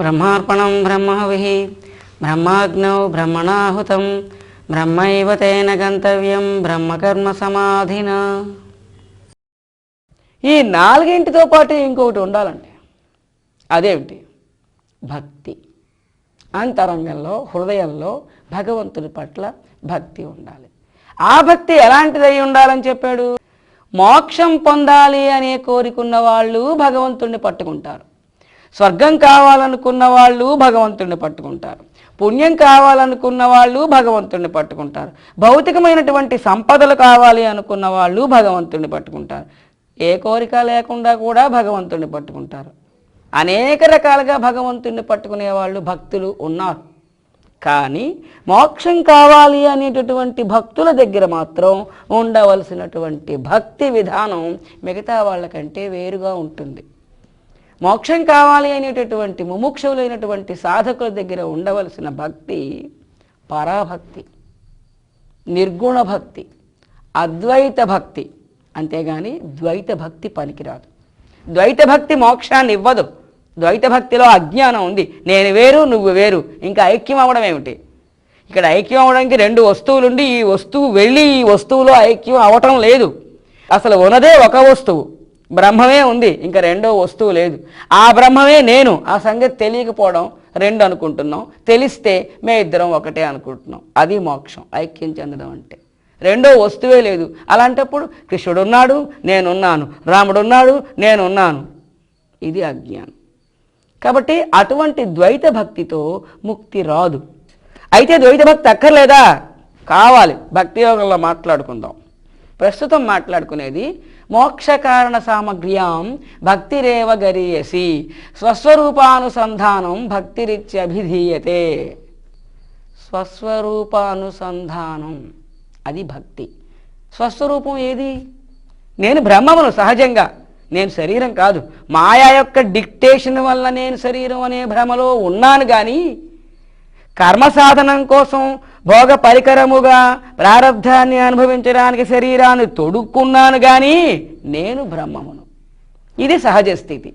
బ్రహ్మార్పణం బ్రహ్మహవిః బ్రహ్మాగ్నౌ బ్రహ్మణాహుతం బ్రహ్మైవ తేన గంతవ్యం బ్రహ్మకర్మ సమాధిన. ఈ నాలుగింటితో పాటు ఇంకొకటి ఉండాలండి. అదేమిటి? భక్తి. అంతరంగంలో హృదయంలో భగవంతుడి పట్ల భక్తి ఉండాలి. ఆ భక్తి ఎలాంటిదై ఉండాలని చెప్పాడు? మోక్షం పొందాలి అనే కోరికున్న వాళ్ళు భగవంతుడిని పట్టుకుంటారు. స్వర్గం కావాలనుకున్న వాళ్ళు భగవంతుడిని పట్టుకుంటారు. పుణ్యం కావాలనుకున్న వాళ్ళు భగవంతుడిని పట్టుకుంటారు. భౌతికమైనటువంటి సంపదలు కావాలి అనుకున్న వాళ్ళు భగవంతుడిని పట్టుకుంటారు. ఏ కోరిక లేకుండా కూడా భగవంతుడిని పట్టుకుంటారు. అనేక రకాలుగా భగవంతుడిని పట్టుకునే వాళ్ళు భక్తులు ఉన్నారు. కానీ మోక్షం కావాలి అనేటటువంటి భక్తుల దగ్గర మాత్రం ఉండవలసినటువంటి భక్తి విధానం మిగతా వాళ్ళకంటే వేరుగా ఉంటుంది. మోక్షం కావాలి అనేటటువంటి ముముక్షులైనటువంటి సాధకుల దగ్గర ఉండవలసిన భక్తి పరాభక్తి, నిర్గుణ భక్తి, అద్వైత భక్తి. అంతేగాని ద్వైత భక్తి పనికిరాదు. ద్వైత భక్తి మోక్షాన్ని ఇవ్వదు. ద్వైత భక్తిలో అజ్ఞానం ఉంది. నేను వేరు, నువ్వు వేరు, ఇంకా ఐక్యం అవ్వడం ఏమిటి? ఇక్కడ ఐక్యం అవ్వడానికి రెండు వస్తువులుండి ఈ వస్తువు వెళ్ళి ఈ వస్తువులో ఐక్యం అవ్వటం లేదు. అసలు ఉన్నదే ఒక వస్తువు, బ్రహ్మమే ఉంది, ఇంకా రెండో వస్తువు లేదు. ఆ బ్రహ్మమే నేను. ఆ సంగతి తెలియకపోవడం రెండు అనుకుంటున్నాం, తెలిస్తే మే ఇద్దరం ఒకటే అనుకుంటున్నాం. అది మోక్షం, ఐక్యం చెందడం అంటే. రెండో వస్తువే లేదు. అలాంటప్పుడు కృష్ణుడున్నాడు, నేనున్నాను, రాముడున్నాడు, నేనున్నాను. ఇది అజ్ఞానం. కాబట్టి అటువంటి ద్వైత భక్తితో ముక్తి రాదు. అయితే ద్వైత భక్తి అక్కర్లేదా? కావాలి. భక్తి యోగంలో మాట్లాడుకుందాం. ప్రస్తుతం మాట్లాడుకునేది మోక్షకారణ సామగ్ర్యాం భక్తిరేవ గరీయసి స్వస్వరూపానుసంధానం భక్తిరిత్యభిధీయతే. స్వస్వరూపానుసంధానం అది భక్తి. స్వస్వరూపం ఏది? నేను బ్రహ్మమును సహజంగా, నేను శరీరం కాదు. మాయా యొక్క డిక్టేషన్ వల్ల నేను శరీరం అనే భ్రమలో ఉన్నాను. కానీ కర్మ సాధనం కోసం భోగ పరికరముగా ప్రారబ్ధాన్ని అనుభవించడానికి శరీరాన్ని తొడుక్కున్నాను. కానీ నేను బ్రహ్మమును. ఇది సహజ స్థితి.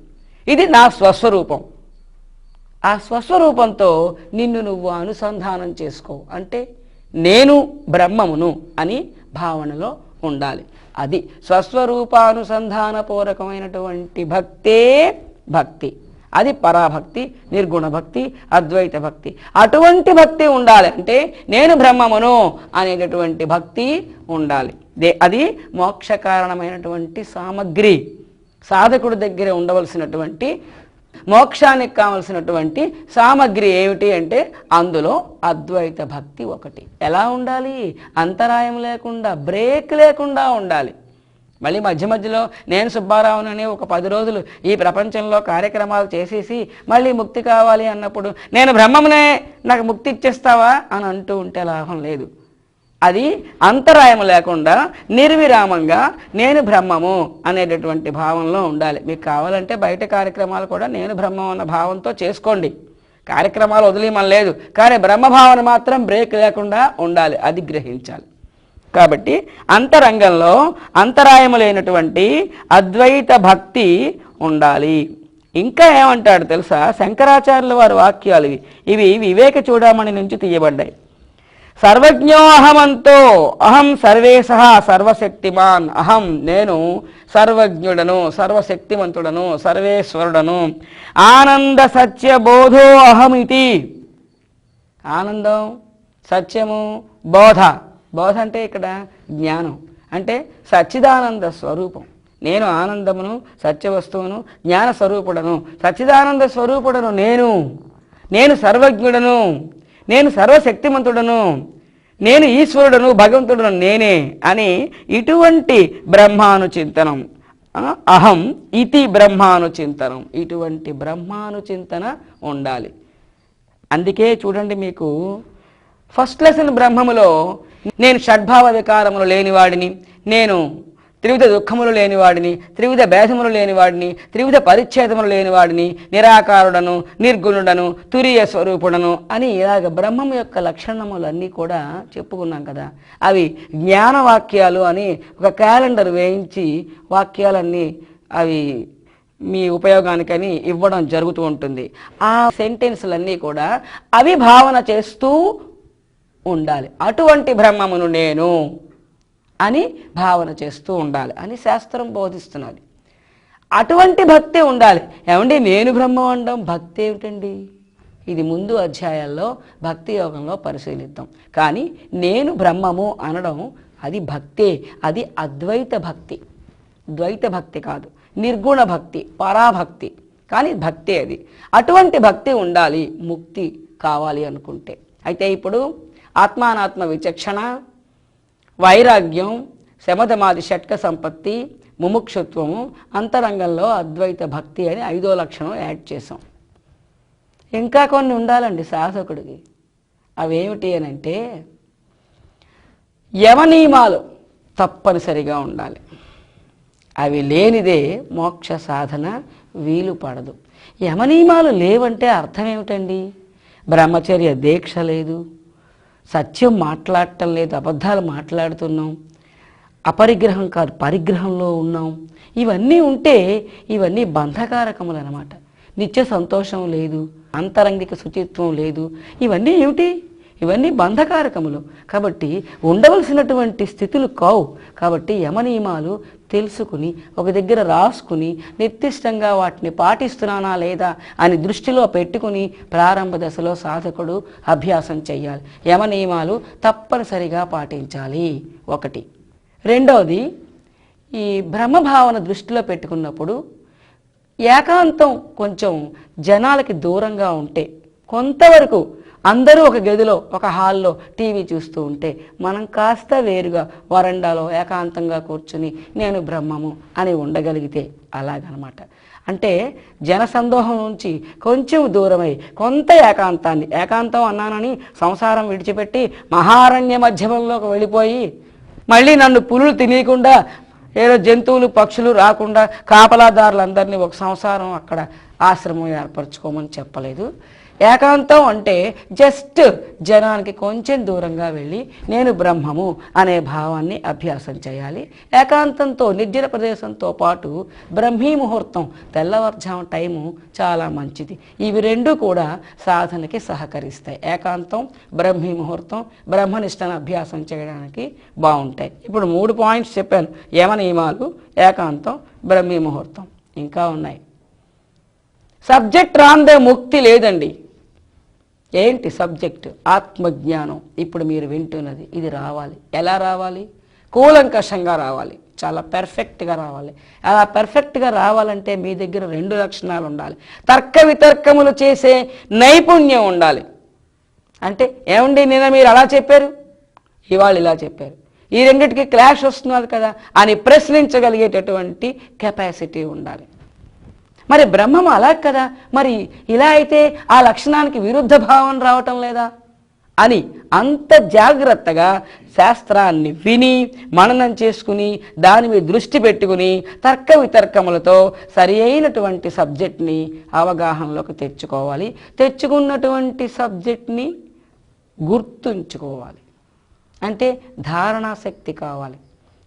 ఇది నా స్వస్వరూపం. ఆ స్వస్వరూపంతో నిన్ను నువ్వు అనుసంధానం చేసుకో. అంటే నేను బ్రహ్మమును అని భావనలో ఉండాలి. అది స్వస్వరూపానుసంధాన పూర్వకమైనటువంటి భక్తే భక్తి. అది పరాభక్తి, నిర్గుణ భక్తి, అద్వైత భక్తి. అటువంటి భక్తి ఉండాలి. అంటే నేను బ్రహ్మమును అనేటటువంటి భక్తి ఉండాలి. అది మోక్ష కారణమైనటువంటి సామగ్రి. సాధకుడి దగ్గర ఉండవలసినటువంటి మోక్షానికి కావలసినటువంటి సామగ్రి ఏమిటి అంటే అందులో అద్వైత భక్తి ఒకటి. ఎలా ఉండాలి? అంతరాయం లేకుండా, బ్రేక్ లేకుండా ఉండాలి. మళ్ళీ మధ్య మధ్యలో నేను సుబ్బారావునని ఒక 10 రోజులు ఈ ప్రపంచంలో కార్యక్రమాలు చేసేసి మళ్ళీ ముక్తి కావాలి అన్నప్పుడు నేను బ్రహ్మమునే, నాకు ముక్తి ఇచ్చేస్తావా అని అంటూ ఉంటే లాభం లేదు. అది అంతరాయం లేకుండా నిర్విరామంగా నేను బ్రహ్మము అనేటటువంటి భావంలో ఉండాలి. మీకు కావాలంటే బయట కార్యక్రమాలు కూడా నేను బ్రహ్మం అన్న భావంతో చేసుకోండి. కార్యక్రమాలు వదిలేమని లేదు. కానీ బ్రహ్మభావన మాత్రం బ్రేక్ లేకుండా ఉండాలి. అది గ్రహించాలి. కాబట్టి అంతరంగంలో అంతరాయము లేనటువంటి అద్వైత భక్తి ఉండాలి. ఇంకా ఏమంటాడు తెలుసా? శంకరాచార్యుల వారి వాక్యాలు ఇవి వివేక చూడమణి నుంచి తీయబడ్డాయి. సర్వజ్ఞో అహమంతో అహం సర్వేశః సర్వశక్తిమాన్. అహం నేను సర్వజ్ఞుడను, సర్వశక్తిమంతుడను, సర్వేశ్వరుడను. ఆనంద సత్య బోధో అహమితి. ఆనందం, సత్యము, బోధ. బోధ అంటే ఇక్కడ జ్ఞానం. అంటే సచ్చిదానంద స్వరూపం. నేను ఆనందమును, సత్యవస్తువును, జ్ఞాన స్వరూపుడను, సచ్చిదానంద స్వరూపుడను. నేను సర్వజ్ఞుడను, నేను సర్వశక్తిమంతుడను, నేను ఈశ్వరుడను, భగవంతుడను నేనే అని ఇటువంటి బ్రహ్మానుచింతనం. అహం ఇతి బ్రహ్మానుచింతనం. ఇటువంటి బ్రహ్మానుచింతన ఉండాలి. అందుకే చూడండి, మీకు ఫస్ట్ లెసన్ బ్రహ్మములో నేను షడ్భావ వికారములు లేనివాడిని, నేను త్రివిధ దుఃఖములు లేనివాడిని, త్రివిధ భేదములు లేనివాడిని, త్రివిధ పరిచ్ఛేదములు లేనివాడిని, నిరాకారుడను, నిర్గుణుడను, తురీయ స్వరూపుడను అని ఇలాగ బ్రహ్మం యొక్క లక్షణములన్నీ కూడా చెప్పుకున్నాం కదా. అవి జ్ఞానవాక్యాలు అని ఒక క్యాలెండర్ వేయించి వాక్యాలన్నీ అవి మీ ఉపయోగానికని ఇవ్వడం జరుగుతూ ఉంటుంది. ఆ సెంటెన్స్లన్నీ కూడా అవి భావన చేస్తూ ఉండాలి. అటువంటి బ్రహ్మమును నేను అని భావన చేస్తూ ఉండాలి అని శాస్త్రం బోధిస్తున్నది. అటువంటి భక్తి ఉండాలి. ఏమండి నేను బ్రహ్మం అనడం భక్తి ఏమిటండి? ఇది ముందు అధ్యాయాల్లో భక్తి యోగంలో పరిశీలిద్దాం. కానీ నేను బ్రహ్మము అనడం అది భక్తే. అది అద్వైత భక్తి, ద్వైత భక్తి కాదు, నిర్గుణ భక్తి, పరాభక్తి. కానీ భక్తి అది. అటువంటి భక్తి ఉండాలి ముక్తి కావాలి అనుకుంటే. అయితే ఇప్పుడు ఆత్మానాత్మ విచక్షణ, వైరాగ్యం, శమధమాది షట్క సంపత్తి, ముముక్షుత్వము, అంతరంగంలో అద్వైత భక్తి అని 5వ లక్షణం యాడ్ చేసాం. ఇంకా కొన్ని ఉండాలండి సాధకుడికి. అవేమిటి అని అంటే యమనియమాలు తప్పనిసరిగా ఉండాలి. అవి లేనిదే మోక్ష సాధన వీలు పడదు. యమనియమాలు లేవంటే అర్థం ఏమిటండి? బ్రహ్మచర్య దీక్ష లేదు, సత్యం మాట్లాడటం లేదు, అబద్ధాలు మాట్లాడుతున్నాం, అపరిగ్రహం కాదు పరిగ్రహంలో ఉన్నాం. ఇవన్నీ ఉంటే ఇవన్నీ బంధకారకములు అన్నమాట. నిత్య సంతోషం లేదు, అంతరంగిక శుచిత్వం లేదు. ఇవన్నీ ఏమిటి? ఇవన్నీ బంధకారకములు. కాబట్టి ఉండవలసినటువంటి స్థితులు కావు. కాబట్టి యమనియమాలు తెలుసుకుని ఒక దగ్గర రాసుకుని నిర్దిష్టంగా వాటిని పాటిస్తున్నానా లేదా అని దృష్టిలో పెట్టుకుని ప్రారంభ దశలో సాధకుడు అభ్యాసం చేయాలి. యమనియమాలు తప్పనిసరిగా పాటించాలి. ఒకటి. రెండవది, ఈ బ్రహ్మభావన దృష్టిలో పెట్టుకున్నప్పుడు ఏకాంతం కొంచెం జనాలకి దూరంగా ఉంటే, కొంతవరకు అందరూ ఒక గదిలో ఒక హాల్లో టీవీ చూస్తూ ఉంటే మనం కాస్త వేరుగా వరండాలో ఏకాంతంగా కూర్చుని నేను బ్రహ్మము అని ఉండగలిగితే అలాగనమాట. అంటే జనసందోహం నుంచి కొంచెం దూరమై కొంత ఏకాంతాన్ని, ఏకాంతం అన్నానని సంసారం విడిచిపెట్టి మహారణ్య మధ్యమంలోకి వెళ్ళిపోయి మళ్ళీ నన్ను పులులు తినేయకుండా ఏదో జంతువులు పక్షులు రాకుండా కాపలాదారులందరినీ ఒక సంసారం అక్కడ ఆశ్రమం ఏర్పరచుకోమని చెప్పలేదు. ఏకాంతం అంటే జస్ట్ జనానికి కొంచెం దూరంగా వెళ్ళి నేను బ్రహ్మము అనే భావాన్ని అభ్యాసం చేయాలి. ఏకాంతంతో నిర్జన ప్రదేశంతో పాటు బ్రహ్మీ ముహూర్తం, తెల్లవారుజాము టైము చాలా మంచిది. ఇవి రెండు కూడా సాధనకి సహకరిస్తాయి. ఏకాంతం, బ్రహ్మీ ముహూర్తం బ్రహ్మనిష్టను అభ్యాసం చేయడానికి బాగుంటాయి. ఇప్పుడు 3 పాయింట్స్ చెప్పాను. యమనియమాలు, ఏకాంతం, బ్రహ్మీ ముహూర్తం. ఇంకా ఉన్నాయి. సబ్జెక్ట్ రాందే ముక్తి లేదండి. ఏంటి సబ్జెక్టు? ఆత్మజ్ఞానం. ఇప్పుడు మీరు వింటున్నది ఇది రావాలి. ఎలా రావాలి? కూలంకషంగా రావాలి, చాలా పెర్ఫెక్ట్గా రావాలి. అలా పెర్ఫెక్ట్గా రావాలంటే మీ దగ్గర 2 లక్షణాలు ఉండాలి. తర్క వితర్కములు చేసే నైపుణ్యం ఉండాలి. అంటే ఏమండి నిన్న మీరు అలా చెప్పారు, ఇవాళ ఇలా చెప్పారు, ఈ రెండింటికి క్లాష్ వస్తున్నది కదా అని ప్రశ్నించగలిగేటటువంటి కెపాసిటీ ఉండాలి. మరి బ్రహ్మము అలా కదా, మరి ఇలా అయితే ఆ లక్షణానికి విరుద్ధ భావం రావటం లేదా అని అంత జాగ్రత్తగా శాస్త్రాన్ని విని మననం చేసుకుని దాని మీద దృష్టి పెట్టుకుని తర్క వితర్కములతో సరి అయినటువంటి సబ్జెక్ట్ని అవగాహనలోకి తెచ్చుకోవాలి. తెచ్చుకున్నటువంటి సబ్జెక్ట్ని గుర్తుంచుకోవాలి. అంటే ధారణాశక్తి కావాలి.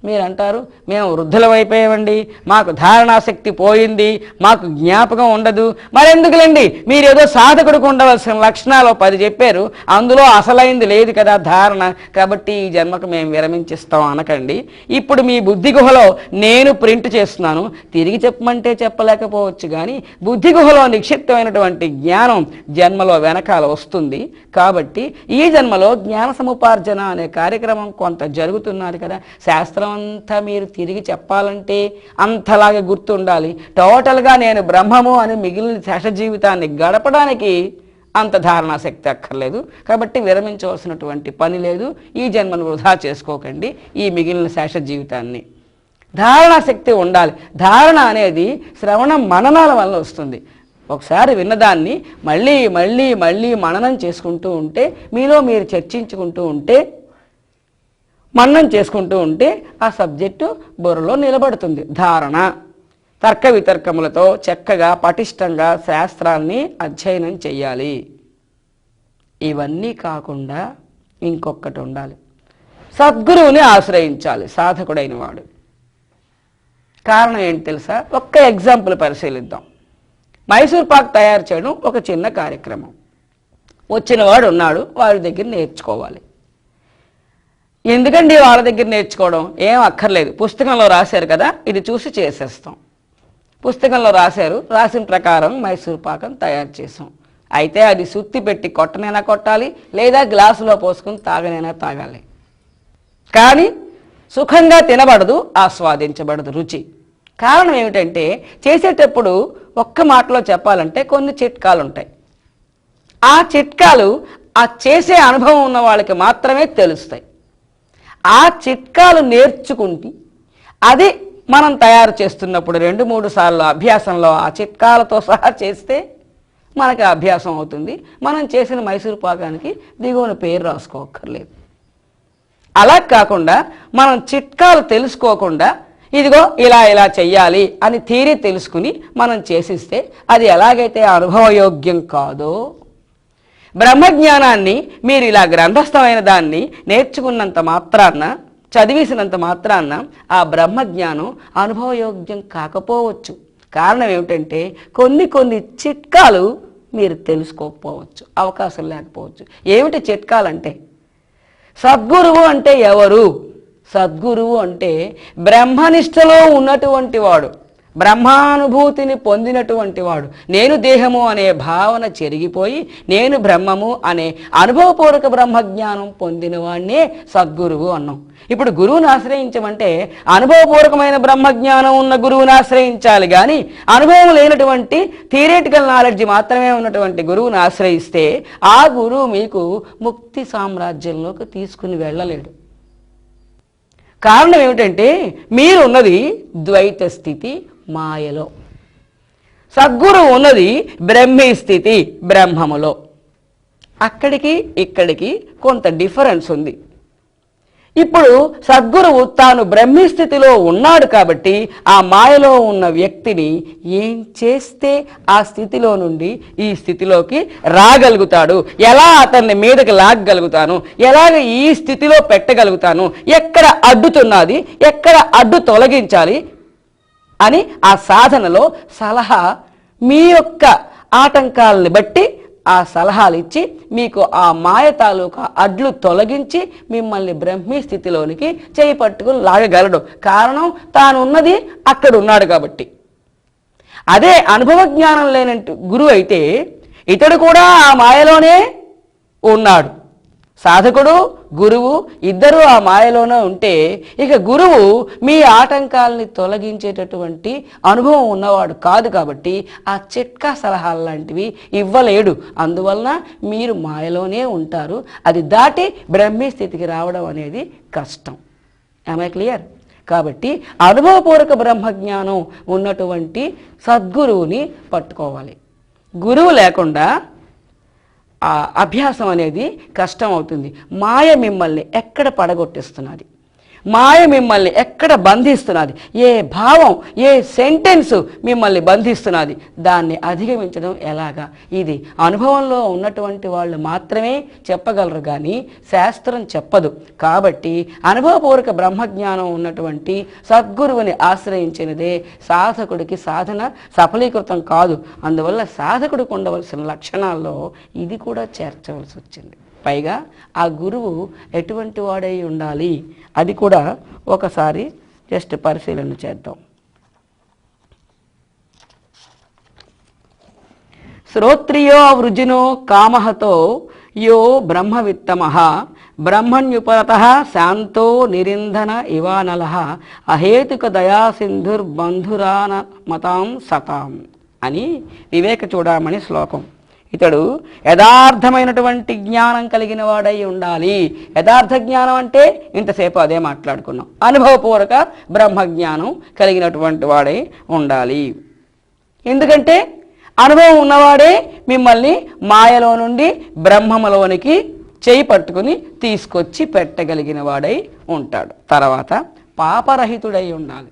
మీరు అంటారు మేము వృద్ధులమైపోయామండి, మాకు ధారణాశక్తి పోయింది, మాకు జ్ఞాపకం ఉండదు. మరెందుకులేండి, మీరు ఏదో సాధకుడికి ఉండవలసిన లక్షణాలు 10 చెప్పారు, అందులో అసలైంది లేదు కదా ధారణ, కాబట్టి ఈ జన్మకు మేము విరమించిస్తాం అనకండి. ఇప్పుడు మీ బుద్ధి గుహలో నేను ప్రింట్ చేస్తున్నాను, తిరిగి చెప్పమంటే చెప్పలేకపోవచ్చు, కానీ బుద్ధి గుహలో నిక్షిప్తమైనటువంటి జ్ఞానం జన్మలో వెనకాల వస్తుంది. కాబట్టి ఈ జన్మలో జ్ఞాన సముపార్జన అనే కార్యక్రమం కొంత జరుగుతున్నది కదా. శాస్త్రం అంతా మీరు తిరిగి చెప్పాలంటే అంతలాగే గుర్తుండాలి. టోటల్గా నేను బ్రహ్మము అని మిగిలిన శేష జీవితాన్ని గడపడానికి అంత ధారణాశక్తి అక్కర్లేదు. కాబట్టి విరమించవలసినటువంటి పని లేదు. ఈ జన్మను వృధా చేసుకోకండి ఈ మిగిలిన శేష జీవితాన్ని. ధారణాశక్తి ఉండాలి. ధారణ అనేది శ్రవణ మననాల వల్ల వస్తుంది. ఒకసారి విన్నదాన్ని మళ్ళీ మళ్ళీ మళ్ళీ మననం చేసుకుంటూ ఉంటే, మీలో మీరు చర్చించుకుంటూ ఉంటే, మననం చేసుకుంటూ ఉంటే ఆ సబ్జెక్టు బుర్రలో నిలబడుతుంది. ధారణ. తర్క వితర్కములతో చక్కగా పటిష్టంగా శాస్త్రాన్ని అధ్యయనం చెయ్యాలి. ఇవన్నీ కాకుండా ఇంకొకటి ఉండాలి, సద్గురువుని ఆశ్రయించాలి సాధకుడైన వాడు. కారణం ఏంటి తెలుసా? ఒక్క ఎగ్జాంపుల్ పరిశీలిద్దాం. మైసూర్ పాక్ తయారు చేయడం ఒక చిన్న కార్యక్రమం. వచ్చిన వాడు ఉన్నాడు, వాడి దగ్గర నేర్చుకోవాలి. ఎందుకండి వాళ్ళ దగ్గర నేర్చుకోవడం? ఏం అక్కర్లేదు, పుస్తకంలో రాశారు కదా, ఇది చూసి చేసేస్తాం. పుస్తకంలో రాశారు, రాసిన ప్రకారం మైసూర్ పాకం తయారు చేసాం. అయితే అది సుత్తి పెట్టి కొట్టనైనా కొట్టాలి, లేదా గ్లాసులో పోసుకుని తాగనైనా తాగాలి. కానీ సుఖంగా తినబడదు, ఆస్వాదించబడదు రుచి. కారణం ఏమిటంటే చేసేటప్పుడు ఒక్క మాటలో చెప్పాలంటే కొన్ని చిట్కాలు ఉంటాయి. ఆ చిట్కాలు ఆ చేసే అనుభవం ఉన్న వాళ్ళకి మాత్రమే తెలుస్తాయి. ఆ చిట్కాలు నేర్చుకుంటే అది మనం తయారు చేస్తున్నప్పుడు 2-3 సార్లు అభ్యాసంలో ఆ చిట్కాలతో సహా చేస్తే మనకి అభ్యాసం అవుతుంది. మనం చేసిన మైసూర్ పాకానికి దిగువన పేరు రాసుకోక్కర్లేదు. అలా కాకుండా మనం చిట్కాలు తెలుసుకోకుండా ఇదిగో ఇలా ఇలా చెయ్యాలి అని థియరీ తెలుసుకుని మనం చేసిస్తే అది ఎలాగైతే అనుభవయోగ్యం కాదో, బ్రహ్మజ్ఞానాన్ని మీరు ఇలా గ్రంథస్థమైన దాన్ని నేర్చుకున్నంత మాత్రాన, చదివేసినంత మాత్రాన ఆ బ్రహ్మజ్ఞానం అనుభవయోగ్యం కాకపోవచ్చు. కారణం ఏమిటంటే కొన్ని చిట్కాలు మీరు తెలుసుకోకపోవచ్చు, అవకాశం లేకపోవచ్చు. ఏమిటి చిట్కాలంటే? సద్గురువు అంటే ఎవరు? సద్గురువు అంటే బ్రహ్మనిష్టలో ఉన్నటువంటి వాడు, బ్రహ్మానుభూతిని పొందినటువంటి వాడు. నేను దేహము అనే భావన చెరిగిపోయి నేను బ్రహ్మము అనే అనుభవపూర్వక బ్రహ్మజ్ఞానం పొందిన వాడినే సద్గురువు అన్నాం. ఇప్పుడు గురువుని ఆశ్రయించమంటే అనుభవపూర్వకమైన బ్రహ్మజ్ఞానం ఉన్న గురువుని ఆశ్రయించాలి, కానీ అనుభవం లేనటువంటి థియరిటికల్ నాలెడ్జ్ మాత్రమే ఉన్నటువంటి గురువుని ఆశ్రయిస్తే ఆ గురువు మీకు ముక్తి సామ్రాజ్యంలోకి తీసుకుని వెళ్ళలేడు. కారణం ఏమిటంటే మీరున్నది ద్వైత స్థితి మాయలో, సద్గురువు ఉన్నది బ్రహ్మీ స్థితి బ్రహ్మములో. అక్కడికి ఇక్కడికి కొంత డిఫరెన్స్ ఉంది. ఇప్పుడు సద్గురువు తాను బ్రహ్మీ స్థితిలో ఉన్నాడు కాబట్టి ఆ మాయలో ఉన్న వ్యక్తిని ఏం చేస్తే ఆ స్థితిలో నుండి ఈ స్థితిలోకి రాగలుగుతాడు, ఎలా అతన్ని మీదకి లాగగలుగుతాను, ఎలాగ ఈ స్థితిలో పెట్టగలుగుతాను, ఎక్కడ అడ్డుతున్నది, ఎక్కడ అడ్డు తొలగించాలి అని ఆ సాధనలో సలహా, మీ యొక్క ఆటంకాలని బట్టి ఆ సలహాలు ఇచ్చి మీకు ఆ మాయ తాలూకా అడ్లు తొలగించి మిమ్మల్ని బ్రహ్మీ స్థితిలోనికి చేయి పట్టుకుని లాగగలడు. కారణం తాను ఉన్నది అక్కడ ఉన్నాడు కాబట్టి. అదే అనుభవ జ్ఞానం లేని గురువు అయితే ఇతడు కూడా ఆ మాయలోనే ఉన్నాడు. సాధకుడు గురువు ఇద్దరూ ఆ మాయలోనే ఉంటే ఇక గురువు మీ ఆటంకాలని తొలగించేటటువంటి అనుభవం ఉన్నవాడు కాదు కాబట్టి ఆ చిట్కా సలహాలు లాంటివి ఇవ్వలేడు. అందువలన మీరు మాయలోనే ఉంటారు. అది దాటి బ్రహ్మీ స్థితికి రావడం అనేది కష్టం. ఆమె క్లియర్? కాబట్టి అనుభవపూర్వక బ్రహ్మజ్ఞానం ఉన్నటువంటి సద్గురువుని పట్టుకోవాలి. గురువు లేకుండా ఆ అభ్యాసం అనేది కష్టం అవుతుంది. మాయ మిమ్మల్ని ఎక్కడ పడగొట్టిస్తున్నది, మాయ మిమ్మల్ని ఎక్కడ బంధిస్తున్నది, ఏ భావం ఏ సెంటెన్స్ మిమ్మల్ని బంధిస్తున్నది, దాన్ని అధిగమించడం ఎలాగా? ఇది అనుభవంలో ఉన్నటువంటి వాళ్ళు మాత్రమే చెప్పగలరు, కానీ శాస్త్రం చెప్పదు. కాబట్టి అనుభవపూర్వక బ్రహ్మజ్ఞానం ఉన్నటువంటి సద్గురువుని ఆశ్రయించినదే సాధకుడికి సాధన సఫలీకృతం కాదు. అందువల్ల సాధకుడికి ఉండవలసిన లక్షణాల్లో ఇది కూడా చేర్చవలసి వచ్చింది. పైగా ఆ గురువు ఎటువంటి వాడై ఉండాలి అది కూడా ఒకసారి జస్ట్ పరిశీలన చేద్దాం. శ్రోత్రియో వృజినో కామహతో యో బ్రహ్మవిత్తమః బ్రహ్మణ్యుపరతః శాంతో నిరింధన ఇవానలః అహేతుక దయాసింధుర్బంధురాన మతాం సతాం అని వివేక చూడమని శ్లోకం. ఇతడు యథార్థమైనటువంటి జ్ఞానం కలిగిన వాడై ఉండాలి. యథార్థ జ్ఞానం అంటే ఇంతసేపు అదే మాట్లాడుకున్నాం. అనుభవపూర్వక బ్రహ్మజ్ఞానం కలిగినటువంటి వాడై ఉండాలి. ఎందుకంటే అనుభవం ఉన్నవాడే మిమ్మల్ని మాయలో నుండి బ్రహ్మములోనికి చేయి పట్టుకుని తీసుకొచ్చి పెట్టగలిగిన వాడై ఉంటాడు. తర్వాత పాపరహితుడై ఉండాలి.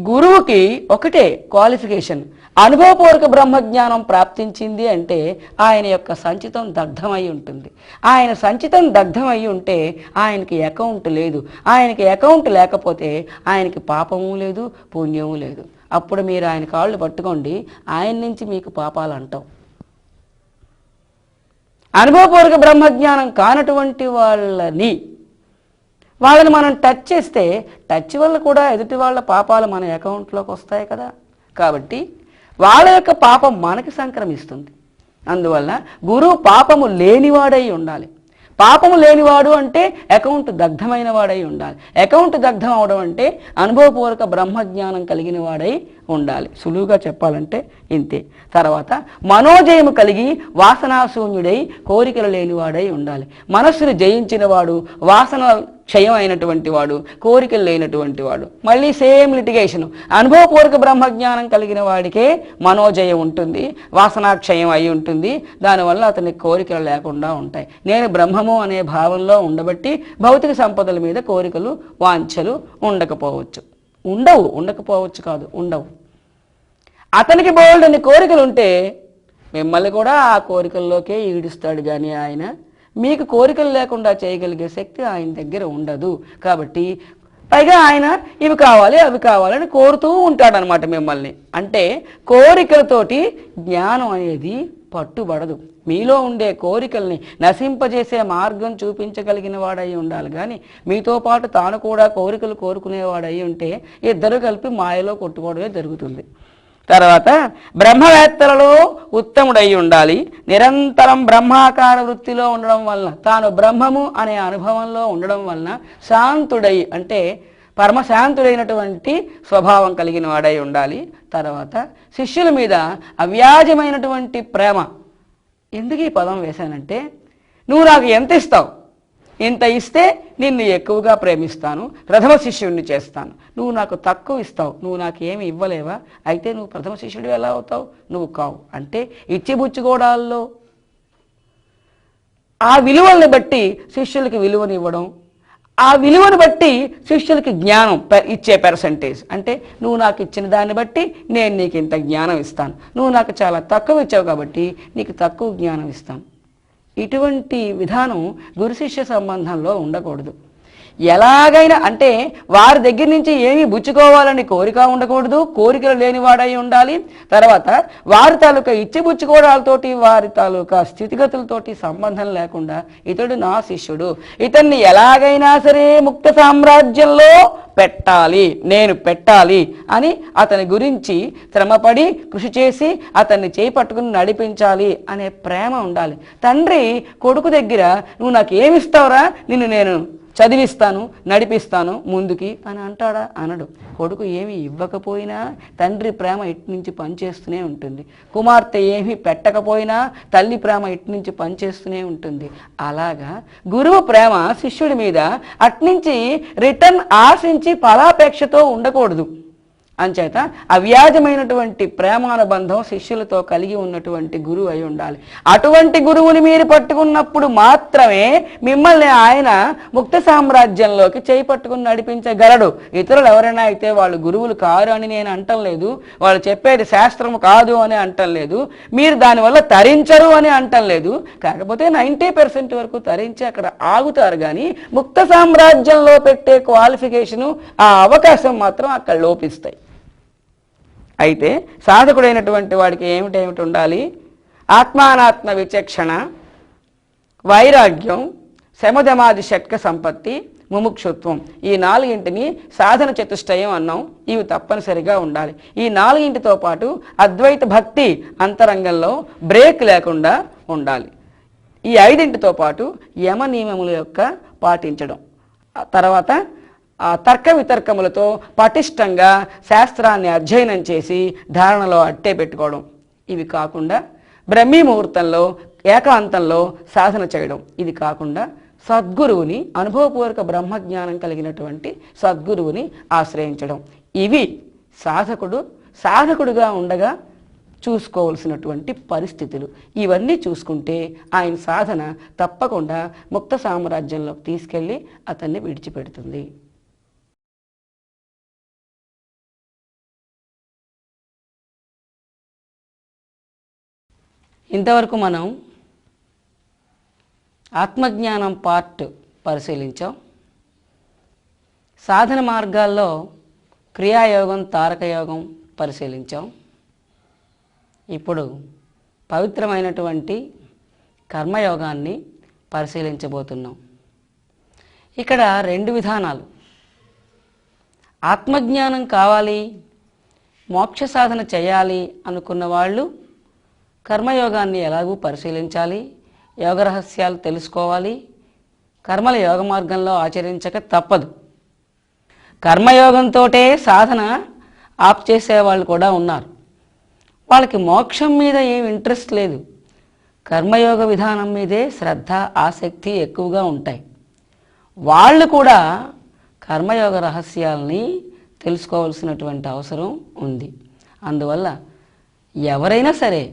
గురువుకి ఒకటే క్వాలిఫికేషన్, అనుభవపూర్వక బ్రహ్మజ్ఞానం ప్రాప్తించింది అంటే ఆయన యొక్క సంచితం దగ్ధమై ఉంటుంది. ఆయన సంచితం దగ్ధమై ఉంటే ఆయనకి అకౌంట్ లేదు. ఆయనకి అకౌంట్ లేకపోతే ఆయనకి పాపము లేదు, పుణ్యము లేదు. అప్పుడు మీరు ఆయన కాళ్ళు పట్టుకోండి, ఆయన నుంచి మీకు పాపాలు అంటాం. అనుభవపూర్వక బ్రహ్మజ్ఞానం కానటువంటి వాళ్ళని మనం టచ్ చేస్తే టచ్ వల్ల కూడా ఎదుటి వాళ్ళ పాపాలు మన అకౌంట్లోకి వస్తాయి కదా. కాబట్టి వాళ్ళ యొక్క పాపం మనకి సంక్రమిస్తుంది. అందువల్ల గురువు పాపము లేనివాడై ఉండాలి. పాపము లేనివాడు అంటే అకౌంట్ దగ్ధమైన వాడై ఉండాలి. అకౌంట్ దగ్ధం అవడం అంటే అనుభవపూర్వక బ్రహ్మజ్ఞానం కలిగిన వాడై ఉండాలి. సులువుగా చెప్పాలంటే ఇంతే. తర్వాత మనోజయము కలిగి వాసనాశూన్యుడై కోరికలు లేనివాడై ఉండాలి. మనస్సును జయించిన వాడు, వాసన క్షయం అయినటువంటి వాడు, కోరికలు లేనటువంటి వాడు. మళ్ళీ సేమ్ లిటిగేషన్. అనుభవపూర్వక బ్రహ్మజ్ఞానం కలిగిన వాడికే మనోజయం ఉంటుంది, వాసనాక్షయం అయి ఉంటుంది. దానివల్ల అతనికి కోరికలు లేకుండా ఉంటాయి. నేను బ్రహ్మము అనే భావంలో ఉండబట్టి భౌతిక సంపదల మీద కోరికలు, వాంఛలు ఉండకపోవచ్చు కాదు, ఉండవు. అతనికి బోల్డని కోరికలు ఉంటే మిమ్మల్ని కూడా ఆ కోరికల్లోకే ఈడుస్తాడు. కానీ ఆయన మీకు కోరికలు లేకుండా చేయగలిగే శక్తి ఆయన దగ్గర ఉండదు. కాబట్టి పైగా ఆయన ఇవి కావాలి అవి కావాలని కోరుతూ ఉంటాడనమాట మిమ్మల్ని. అంటే కోరికలతోటి జ్ఞానం అనేది పట్టుబడదు. మీలో ఉండే కోరికల్ని నశింపజేసే మార్గం చూపించగలిగిన వాడై ఉండాలి. కానీ మీతో పాటు తాను కూడా కోరికలు కోరుకునేవాడై ఉంటే ఇద్దరు కలిపి మాయలో కొట్టుకోవడమే జరుగుతుంది. తర్వాత బ్రహ్మవేత్తలలో ఉత్తముడై ఉండాలి. నిరంతరం బ్రహ్మాకార వృత్తిలో ఉండడం వలన, తాను బ్రహ్మము అనే అనుభవంలో ఉండడం వలన శాంతుడై అంటే పరమశాంతుడైనటువంటి స్వభావం కలిగిన వాడై ఉండాలి. తర్వాత శిష్యుల మీద అవ్యాజమైనటువంటి ప్రేమ. ఎందుకు ఈ పదం వేశానంటే, నువ్వు నాకు ఎంత ఇస్తావు, ఇంత ఇస్తే నిన్ను ఎక్కువగా ప్రేమిస్తాను, ప్రథమ శిష్యుడిని చేస్తాను. నువ్వు నాకు తక్కువ ఇస్తావు, నువ్వు నాకు ఏమి ఇవ్వలేవా, అయితే నువ్వు ప్రథమ శిష్యుడు ఎలా అవుతావు, నువ్వు కావు. అంటే ఇచ్చిబుచ్చుకోవడాల్లో ఆ విలువల్ని బట్టి శిష్యులకి విలువనివ్వడం, ఆ విలువను బట్టి శిష్యులకి జ్ఞానం ఇచ్చే పర్సంటేజ్. అంటే నువ్వు నాకు ఇచ్చిన దాన్ని బట్టి నేను నీకు ఇంత జ్ఞానం ఇస్తాను, నువ్వు నాకు చాలా తక్కువ ఇచ్చావు కాబట్టి నీకు తక్కువ జ్ఞానం ఇస్తాను. ఇటువంటి విధానం గురు శిష్య సంబంధంలో ఉండకూడదు. ఎలాగైనా అంటే వారి దగ్గర నుంచి ఏమీ బుచ్చుకోవాలని కోరిక ఉండకూడదు, కోరికలు లేనివాడై ఉండాలి. తర్వాత వారి తాలూకా ఇచ్చిబుచ్చుకోవడాలతోటి, వారి తాలూకా స్థితిగతులతోటి సంబంధం లేకుండా ఇతడు నా శిష్యుడు, ఇతన్ని ఎలాగైనా సరే ముక్త సామ్రాజ్యంలో నేను పెట్టాలి అని అతని గురించి శ్రమపడి కృషి చేసి అతన్ని చేపట్టుకుని నడిపించాలి అనే ప్రేమ ఉండాలి. తండ్రి కొడుకు దగ్గర నువ్వు నాకు ఏమిస్తావురా, నిన్ను నేను చదివిస్తాను, నడిపిస్తాను ముందుకి అని అంటాడా? అనడు. కొడుకు ఏమి ఇవ్వకపోయినా తండ్రి ప్రేమ ఇటు నుంచి పనిచేస్తూనే ఉంటుంది. కుమార్తె ఏమి పెట్టకపోయినా తల్లి ప్రేమ ఇటు నుంచి పనిచేస్తూనే ఉంటుంది. అలాగా గురువు ప్రేమ శిష్యుడి మీద అట్నుంచి రిటర్న్ ఆశించి ఫలాపేక్షతో ఉండకూడదు. అంచేత అవ్యాజమైనటువంటి ప్రేమానుబంధం శిష్యులతో కలిగి ఉన్నటువంటి గురువు అయి ఉండాలి. అటువంటి గురువుని మీరు పట్టుకున్నప్పుడు మాత్రమే మిమ్మల్ని ఆయన ముక్త సామ్రాజ్యంలోకి చేయి పట్టుకుని నడిపించగలడు. ఇతరులు ఎవరైనా అయితే వాళ్ళు గురువులు కారు అని నేను అంటం లేదు, వాళ్ళు చెప్పేది శాస్త్రము కాదు అని అంటం లేదు, మీరు దానివల్ల తరించరు అని అంటం లేదు. కాకపోతే 90% వరకు తరించి అక్కడ ఆగుతారు. కానీ ముక్త సామ్రాజ్యంలో పెట్టే క్వాలిఫికేషను, ఆ అవకాశం మాత్రం అక్కడ లోపిస్తాయి. అయితే సాధకుడైనటువంటి వాడికి ఏమిటి ఉండాలి? ఆత్మానాత్మ విచక్షణ, వైరాగ్యం, శమధమాది షట్క సంపత్తి, ముముక్షుత్వం. ఈ నాలుగింటిని సాధన చతుష్టయం అన్నాం. ఇవి తప్పనిసరిగా ఉండాలి. ఈ నాలుగింటితో పాటు అద్వైత భక్తి అంతరంగంలో బ్రేక్ లేకుండా ఉండాలి. ఈ ఐదింటితో పాటు యమ నియమముల యొక్క పాటించడం. తర్వాత ఆ తర్క వితర్కములతో పటిష్టంగా శాస్త్రాన్ని అధ్యయనం చేసి ధారణలో అట్టే పెట్టుకోవడం. ఇవి కాకుండా బ్రహ్మీ ముహూర్తంలో ఏకాంతంలో సాధన చేయడం. ఇది కాకుండా సద్గురువుని, అనుభవపూర్వక బ్రహ్మజ్ఞానం కలిగినటువంటి సద్గురువుని ఆశ్రయించడం. ఇవి సాధకుడుగా ఉండగా చూసుకోవలసినటువంటి పరిస్థితులు. ఇవన్నీ చూసుకుంటే ఆయన సాధన తప్పకుండా ముక్త సామ్రాజ్యంలోకి తీసుకెళ్ళి అతన్ని విడిచిపెడుతుంది. ఇంతవరకు మనం ఆత్మజ్ఞానం పార్ట్ పరిశీలించాం. సాధన మార్గాల్లో క్రియాయోగం, తారకయోగం పరిశీలించాం. ఇప్పుడు పవిత్రమైనటువంటి కర్మయోగాన్ని పరిశీలించబోతున్నాం. ఇక్కడ 2 విధానాలు. ఆత్మజ్ఞానం కావాలి, మోక్ష సాధన చేయాలి అనుకున్న వాళ్ళు కర్మయోగాన్ని ఎలాగూ పరిశీలించాలి, యోగ రహస్యాలు తెలుసుకోవాలి, కర్మల యోగ మార్గంలో ఆచరించక తప్పదు. కర్మయోగంతో సాధన ఆప్ చేసేవాళ్ళు కూడా ఉన్నారు. వాళ్ళకి మోక్షం మీద ఏం ఇంట్రెస్ట్ లేదు, కర్మయోగ విధానం మీదే శ్రద్ధ, ఆసక్తి ఎక్కువగా ఉంటాయి. వాళ్ళు కూడా కర్మయోగ రహస్యాలని తెలుసుకోవాల్సినటువంటి అవసరం ఉంది. అందువల్ల ఎవరైనా సరే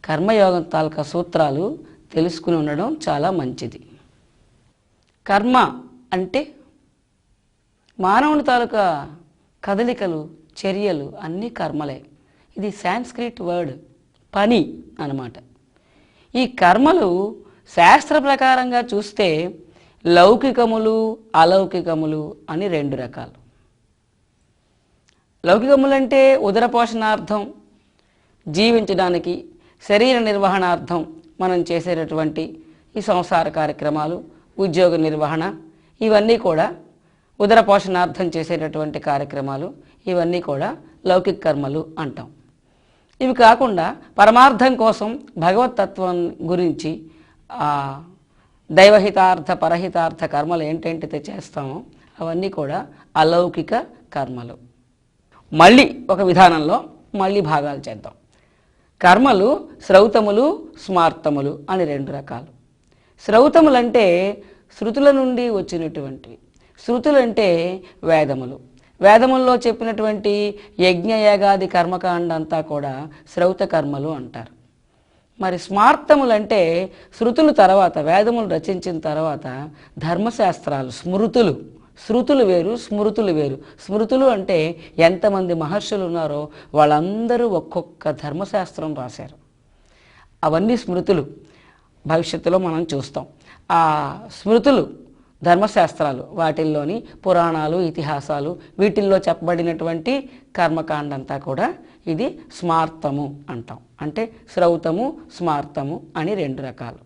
కర్మయోగం తాలూకా సూత్రాలు తెలుసుకుని ఉండడం చాలా మంచిది. కర్మ అంటే మానవుని తాలూకా కదలికలు, చర్యలు అన్నీ కర్మలే. ఇది సాంస్క్రిట్ వర్డ్, పని అన్నమాట. ఈ కర్మలు శాస్త్ర ప్రకారంగా చూస్తే లౌకికములు, అలౌకికములు అని 2 రకాలు. లౌకికములంటే ఉదర పోషణార్థం, జీవించడానికి, శరీర నిర్వహణార్థం మనం చేసేటటువంటి ఈ సంసార కార్యక్రమాలు, ఉద్యోగ నిర్వహణ, ఇవన్నీ కూడా ఉదర పోషణార్థం చేసేటటువంటి కార్యక్రమాలు, ఇవన్నీ కూడా లౌకిక కర్మలు అంటాం. ఇవి కాకుండా పరమార్థం కోసం భగవతత్వం గురించి దైవహితార్థ, పరహితార్థ కర్మలు ఏంటంటే చేస్తామో అవన్నీ కూడా అలౌకిక కర్మలు. మళ్ళీ ఒక విధానంలో మళ్ళీ భాగాలు చేద్దాం. కర్మలు శ్రౌతములు, స్మార్తములు అని 2 రకాలు. శ్రౌతములంటే శృతుల నుండి వచ్చినటువంటివి. శృతులంటే వేదములు. వేదముల్లో చెప్పినటువంటి యజ్ఞయాగాది కర్మకాండ అంతా కూడా శ్రౌత కర్మలు అంటారు. మరి స్మార్తములంటే శృతులు తర్వాత, వేదములు రచించిన తర్వాత ధర్మశాస్త్రాలు, స్మృతులు. శృతులు వేరు, స్మృతులు వేరు. స్మృతులు అంటే ఎంతమంది మహర్షులు ఉన్నారో వాళ్ళందరూ ఒక్కొక్క ధర్మశాస్త్రం రాశారు. అవన్నీ స్మృతులు. భవిష్యత్తులో మనం చూస్తాం. ఆ స్మృతులు, ధర్మశాస్త్రాలు, వాటిల్లోని పురాణాలు, ఇతిహాసాలు, వీటిల్లో చెప్పబడినటువంటి కర్మకాండ అంతా కూడా ఇది స్మార్తము అంటాం. అంటే శ్రౌతము, స్మార్తము అని 2 రకాలు.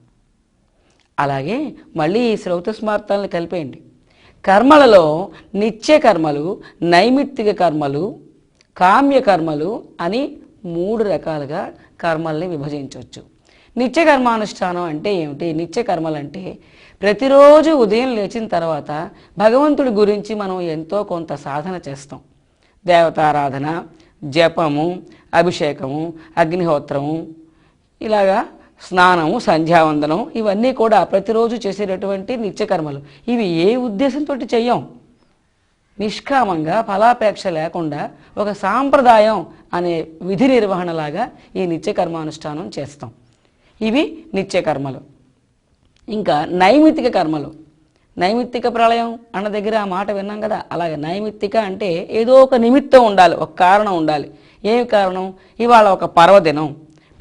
అలాగే మళ్ళీ ఈ శ్రౌత స్మార్తాలను కలిపేయండి. కర్మలలో నిత్య కర్మలు, నైమిత్తిక కర్మలు, కామ్య కర్మలు అని 3 రకాలుగా కర్మల్ని విభజించవచ్చు. నిత్య కర్మానుష్ఠానం అంటే ఏమిటి? నిత్య కర్మలు అంటే ప్రతిరోజు ఉదయం లేచిన తర్వాత భగవంతుడి గురించి మనం ఎంతో కొంత సాధన చేస్తాం. దేవతారాధన, జపము, అభిషేకము, అగ్నిహోత్రము, ఇలాగా స్నానము, సంధ్యావందనం, ఇవన్నీ కూడా ప్రతిరోజు చేసేటటువంటి నిత్యకర్మలు. ఇవి ఏ ఉద్దేశంతో చెయ్యం, నిష్కామంగా ఫలాపేక్ష లేకుండా ఒక సాంప్రదాయం అనే విధి నిర్వహణలాగా ఈ నిత్యకర్మానుష్ఠానం చేస్తాం. ఇవి నిత్యకర్మలు. ఇంకా నైమిత్తిక కర్మలు. నైమిత్తిక ప్రళయం అన్న దగ్గర ఆ మాట విన్నాం కదా, అలాగే నైమిత్తిక అంటే ఏదో ఒక నిమిత్తం ఉండాలి, ఒక కారణం ఉండాలి. ఏమి కారణం? ఇవాళ ఒక పర్వదినం,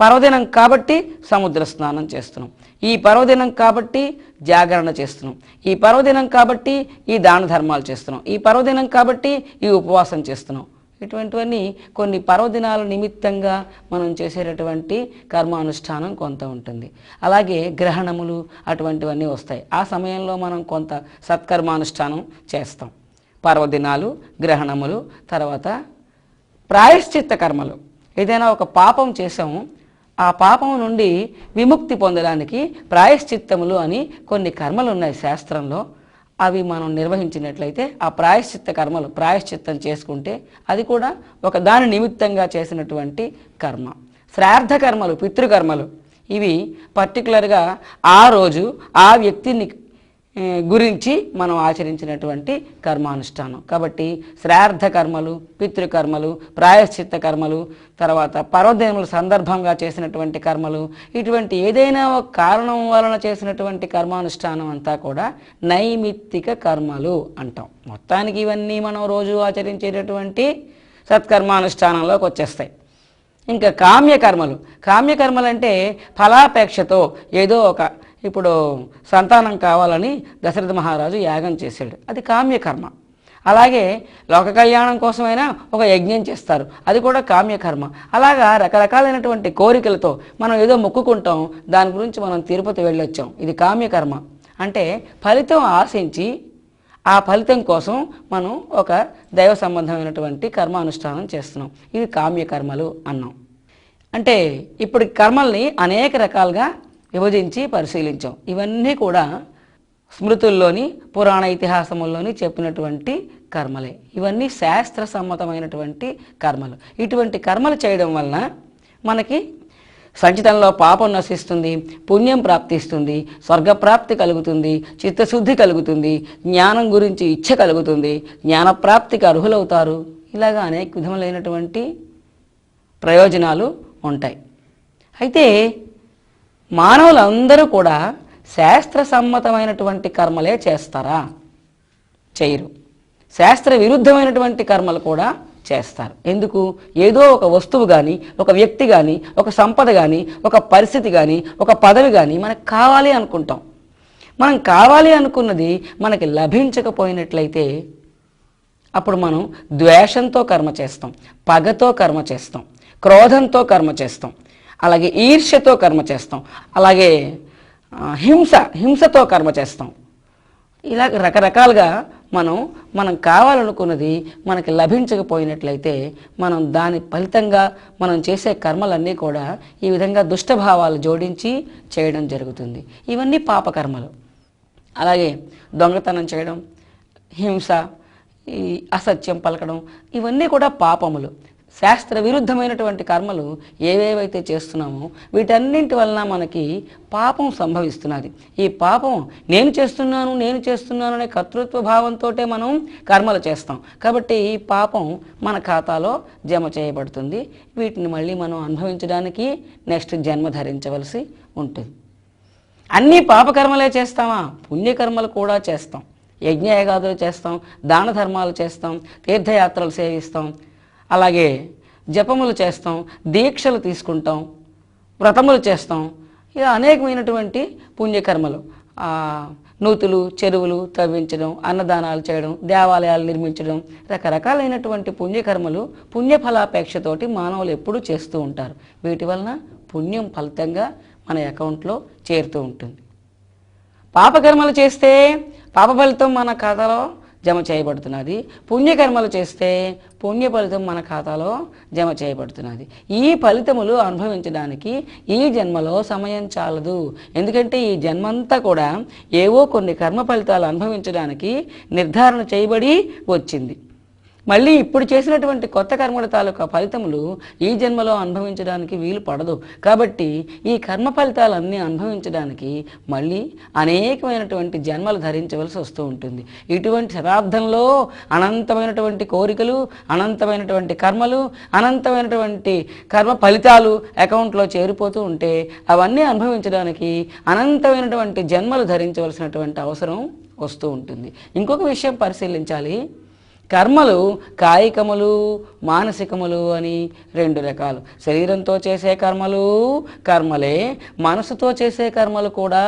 పర్వదినం కాబట్టి సముద్ర స్నానం చేస్తున్నాం, ఈ పర్వదినం కాబట్టి జాగరణ చేస్తున్నాం, ఈ పర్వదినం కాబట్టి ఈ దాన ధర్మాలు చేస్తున్నాం, ఈ పర్వదినం కాబట్టి ఈ ఉపవాసం చేస్తున్నాం. ఇటువంటివన్నీ కొన్ని పర్వదినాల నిమిత్తంగా మనం చేసేటటువంటి కర్మానుష్ఠానం కొంత ఉంటుంది. అలాగే గ్రహణములు అటువంటివన్నీ వస్తాయి. ఆ సమయంలో మనం కొంత సత్కర్మానుష్ఠానం చేస్తాం. పర్వదినాలు, గ్రహణములు, తర్వాత ప్రాయశ్చిత్త కర్మలు. ఏదైనా ఒక పాపం చేసాము, ఆ పాపం నుండి విముక్తి పొందడానికి ప్రాయశ్చిత్తములు అని కొన్ని కర్మలు ఉన్నాయి శాస్త్రంలో. అవి మనం నిర్వహించినట్లయితే ఆ ప్రాయశ్చిత్త కర్మలు, ప్రాయశ్చిత్తం చేసుకుంటే అది కూడా ఒక దాని నిమిత్తంగా చేసినటువంటి కర్మ. శ్రాద్ధ కర్మలు, పితృకర్మలు, ఇవి పర్టికులర్గా ఆ రోజు ఆ వ్యక్తిని గురించి మనం ఆచరించినటువంటి కర్మానుష్ఠానం. కాబట్టి శ్రాద్ధ కర్మలు, పితృకర్మలు, ప్రాయశ్చిత్త కర్మలు, తర్వాత పర్వదినముల సందర్భంగా చేసినటువంటి కర్మలు, ఇటువంటి ఏదైనా ఒక కారణం వలన చేసినటువంటి కర్మానుష్ఠానం అంతా కూడా నైమిత్తిక కర్మలు అంటాం. మొత్తానికి ఇవన్నీ మనం రోజు ఆచరించేటటువంటి సత్కర్మానుష్ఠానంలోకి వచ్చేస్తాయి. ఇంకా కామ్యకర్మలు. కామ్యకర్మలు అంటే ఫలాపేక్షతో ఏదో ఒక, ఇప్పుడు సంతానం కావాలని దశరథ మహారాజు యాగం చేశాడు, అది కామ్యకర్మ. అలాగే లోక కళ్యాణం కోసమైనా ఒక యజ్ఞం చేస్తారు, అది కూడా కామ్యకర్మ. అలాగా రకరకాలైనటువంటి కోరికలతో మనం ఏదో మొక్కుకుంటాం, దాని గురించి మనం తిరుపతి వెళ్ళొచ్చాం, ఇది కామ్యకర్మ. అంటే ఫలితం ఆశించి ఆ ఫలితం కోసం మనం ఒక దైవ సంబంధమైనటువంటి కర్మానుష్ఠానం చేస్తున్నాం, ఇవి కామ్యకర్మలు అన్నాం. అంటే ఇప్పుడు కర్మల్ని అనేక రకాలుగా విభజించి పరిశీలించాం. ఇవన్నీ కూడా స్మృతుల్లోని పురాణ ఇతిహాసముల్లోని చెప్పినటువంటి కర్మలే. ఇవన్నీ శాస్త్ర సమ్మతమైనటువంటి కర్మలు. ఇటువంటి కర్మలు చేయడం వలన మనకి సంచితంలో పాపం నశిస్తుంది, పుణ్యం ప్రాప్తిస్తుంది, స్వర్గప్రాప్తి కలుగుతుంది, చిత్తశుద్ధి కలుగుతుంది, జ్ఞానం గురించి ఇచ్ఛ కలుగుతుంది, జ్ఞానప్రాప్తికి అర్హులవుతారు. ఇలాగా అనేక విధములైనటువంటి ప్రయోజనాలు ఉంటాయి. అయితే మానవులందరూ కూడా శాస్త్ర సమ్మతమైనటువంటి కర్మలే చేస్తారా? చేయరు. శాస్త్ర విరుద్ధమైనటువంటి కర్మలు కూడా చేస్తారు. ఎందుకు? ఏదో ఒక వస్తువు కానీ, ఒక వ్యక్తి కానీ, ఒక సంపద కానీ, ఒక పరిస్థితి కానీ, ఒక పదవి కానీ మనకు కావాలి అనుకుంటాం. మనం కావాలి అనుకున్నది మనకి లభించకపోయినట్లయితే అప్పుడు మనం ద్వేషంతో కర్మ చేస్తాం, పగతో కర్మ చేస్తాం, క్రోధంతో కర్మ చేస్తాం, అలాగే ఈర్ష్యతో కర్మ చేస్తాం, అలాగే హింసతో కర్మ చేస్తాం. ఇలా రకరకాలుగా మనం కావాలనుకున్నది మనకి లభించకపోయినట్లయితే మనం దాని ఫలితంగా మనం చేసే కర్మలన్నీ కూడా ఈ విధంగా దుష్టభావాలు జోడించి చేయడం జరుగుతుంది. ఇవన్నీ పాపకర్మలు. అలాగే దొంగతనం చేయడం, హింస, ఈ అసత్యం పలకడం, ఇవన్నీ కూడా పాపములు. శాస్త్ర విరుద్ధమైనటువంటి కర్మలు ఏవేవైతే చేస్తున్నామో వీటన్నింటి వలన మనకి పాపం సంభవిస్తున్నది. ఈ పాపం నేను చేస్తున్నాను అనే కర్తృత్వ భావంతో మనం కర్మలు చేస్తాం. కాబట్టి ఈ పాపం మన ఖాతాలో జమ చేయబడుతుంది. వీటిని మళ్ళీ మనం అనుభవించడానికి నెక్స్ట్ జన్మ ధరించవలసి ఉంటుంది. అన్నీ పాపకర్మలే చేస్తామా? పుణ్యకర్మలు కూడా చేస్తాం. యజ్ఞయాగాదులు చేస్తాం, దాన ధర్మాలు చేస్తాం, తీర్థయాత్రలు సేవిస్తాం, అలాగే జపములు చేస్తాం, దీక్షలు తీసుకుంటాం, వ్రతములు చేస్తాం. ఇలా అనేకమైనటువంటి పుణ్యకర్మలు, నూతులు, చెరువులు తవ్వించడం, అన్నదానాలు చేయడం, దేవాలయాలు నిర్మించడం, రకరకాలైనటువంటి పుణ్యకర్మలు పుణ్యఫలాపేక్షతోటి మానవులు ఎప్పుడూ చేస్తూ ఉంటారు. వీటి వలన పుణ్యం ఫలితంగా మన అకౌంట్లో చేరుతూ ఉంటుంది. పాపకర్మలు చేస్తే పాప ఫలితం మన ఖాతాలో జమ చేయబడుతున్నది, పుణ్యకర్మలు చేస్తే పుణ్య ఫలితం మన ఖాతాలో జమ చేయబడుతున్నది. ఈ ఫలితములు అనుభవించడానికి ఈ జన్మలో సమయం చాలదు. ఎందుకంటే ఈ జన్మంతా కూడా ఏవో కొన్ని కర్మ ఫలితాలు అనుభవించడానికి నిర్ధారణ చేయబడి వచ్చింది. మళ్ళీ ఇప్పుడు చేసినటువంటి కొత్త కర్మల తాలూకా ఫలితములు ఈ జన్మలో అనుభవించడానికి వీలు పడదు. కాబట్టి ఈ కర్మ ఫలితాలన్నీ అనుభవించడానికి మళ్ళీ అనేకమైనటువంటి జన్మలు ధరించవలసి వస్తూ ఉంటుంది. ఇటువంటి శతాబ్దంలో అనంతమైనటువంటి కోరికలు, అనంతమైనటువంటి కర్మలు, అనంతమైనటువంటి కర్మ ఫలితాలు అకౌంట్లో చేరిపోతూ ఉంటే అవన్నీ అనుభవించడానికి అనంతమైనటువంటి జన్మలు ధరించవలసినటువంటి అవసరం వస్తూ ఉంటుంది. ఇంకొక విషయం పరిశీలించాలి. కర్మలు కాయికములు, మానసికములు అని రెండు రకాలు. శరీరంతో చేసే కర్మలు కర్మలే, మనసుతో చేసే కర్మలు కూడా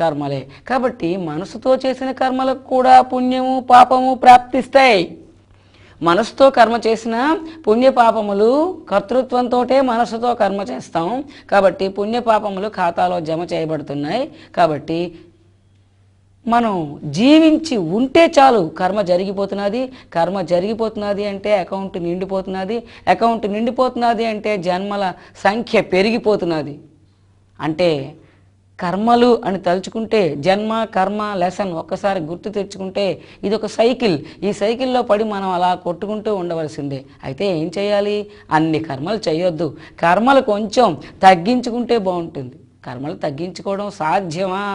కర్మలే. కాబట్టి మనసుతో చేసిన కర్మలకు కూడా పుణ్యము పాపము ప్రాప్తిస్తాయి. మనసుతో కర్మ చేసిన పుణ్యపాపములు కర్తృత్వంతో మనసుతో కర్మ చేస్తాం. కాబట్టి పుణ్యపాపములు ఖాతాలో జమ చేయబడుతున్నాయి. కాబట్టి మనం జీవించి ఉంటే చాలు కర్మ జరిగిపోతున్నది. కర్మ జరిగిపోతున్నది అంటే అకౌంట్ నిండిపోతున్నది. అకౌంట్ నిండిపోతున్నది అంటే జన్మల సంఖ్య పెరిగిపోతున్నది. అంటే కర్మలు అని తలుచుకుంటే జన్మ కర్మ లెసన్ ఒక్కసారి గుర్తు తెచ్చుకుంటే ఇది ఒక సైకిల్. ఈ సైకిల్లో పడి మనం అలా కొట్టుకుంటూ ఉండవలసిందే. అయితే ఏం చేయాలి? అన్ని కర్మలు చేయొద్దు, కర్మలు కొంచెం తగ్గించుకుంటే బాగుంటుంది. కర్మలు తగ్గించుకోవడం సాధ్యమా?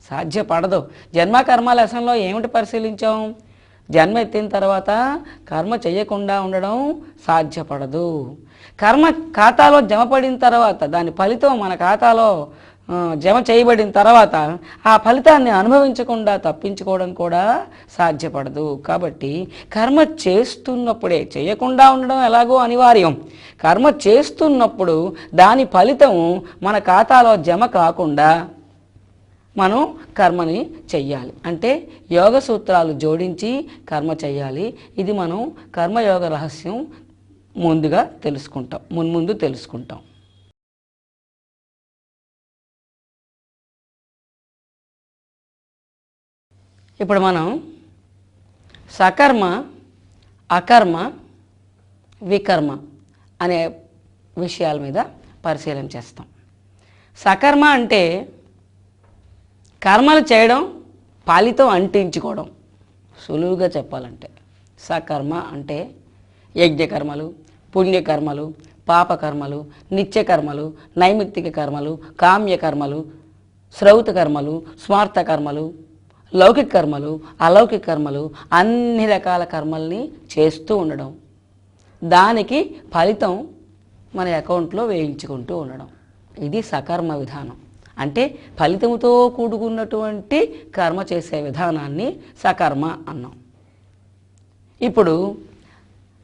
సాధ్యపడదు. జన్మ కర్మ లెసన్లో ఏమిటి పరిశీలించాం? జన్మ ఎత్తిన తర్వాత కర్మ చేయకుండా ఉండడం సాధ్యపడదు. కర్మ ఖాతాలో జమ పడిన తర్వాత దాని ఫలితం మన ఖాతాలో జమ చేయబడిన తర్వాత ఆ ఫలితాన్ని అనుభవించకుండా తప్పించుకోవడం కూడా సాధ్యపడదు. కాబట్టి కర్మ చేస్తున్నప్పుడే, చేయకుండా ఉండడం ఎలాగో అనివార్యం, కర్మ చేస్తున్నప్పుడు దాని ఫలితం మన ఖాతాలో జమ కాకుండా మనం కర్మని చెయ్యాలి. అంటే యోగ సూత్రాలు జోడించి కర్మ చెయ్యాలి. ఇది మనం కర్మయోగ రహస్యం ముందుగా తెలుసుకుంటాం, మున్ముందు తెలుసుకుంటాం. ఇప్పుడు మనం సకర్మ, అకర్మ, వికర్మ అనే విషయాల మీద పరిశీలన చేస్తాం. సకర్మ అంటే కర్మలు చేయడం, ఫలితం అంటించుకోవడం. సులువుగా చెప్పాలంటే సకర్మ అంటే యజ్ఞకర్మలు, పుణ్యకర్మలు, పాపకర్మలు, నిత్యకర్మలు, నైమిత్తిక కర్మలు, కామ్యకర్మలు, శ్రౌత కర్మలు, స్మార్త కర్మలు, లౌకిక కర్మలు, అలౌకిక కర్మలు, అన్ని రకాల కర్మల్ని చేస్తూ ఉండడం, దానికి ఫలితం మన అకౌంట్లో వేయించుకుంటూ ఉండడం. ఇది సకర్మ విధానం. అంటే ఫలితంతో కూడుకున్నటువంటి కర్మ చేసే విధానాన్ని సకర్మ అన్నాం. ఇప్పుడు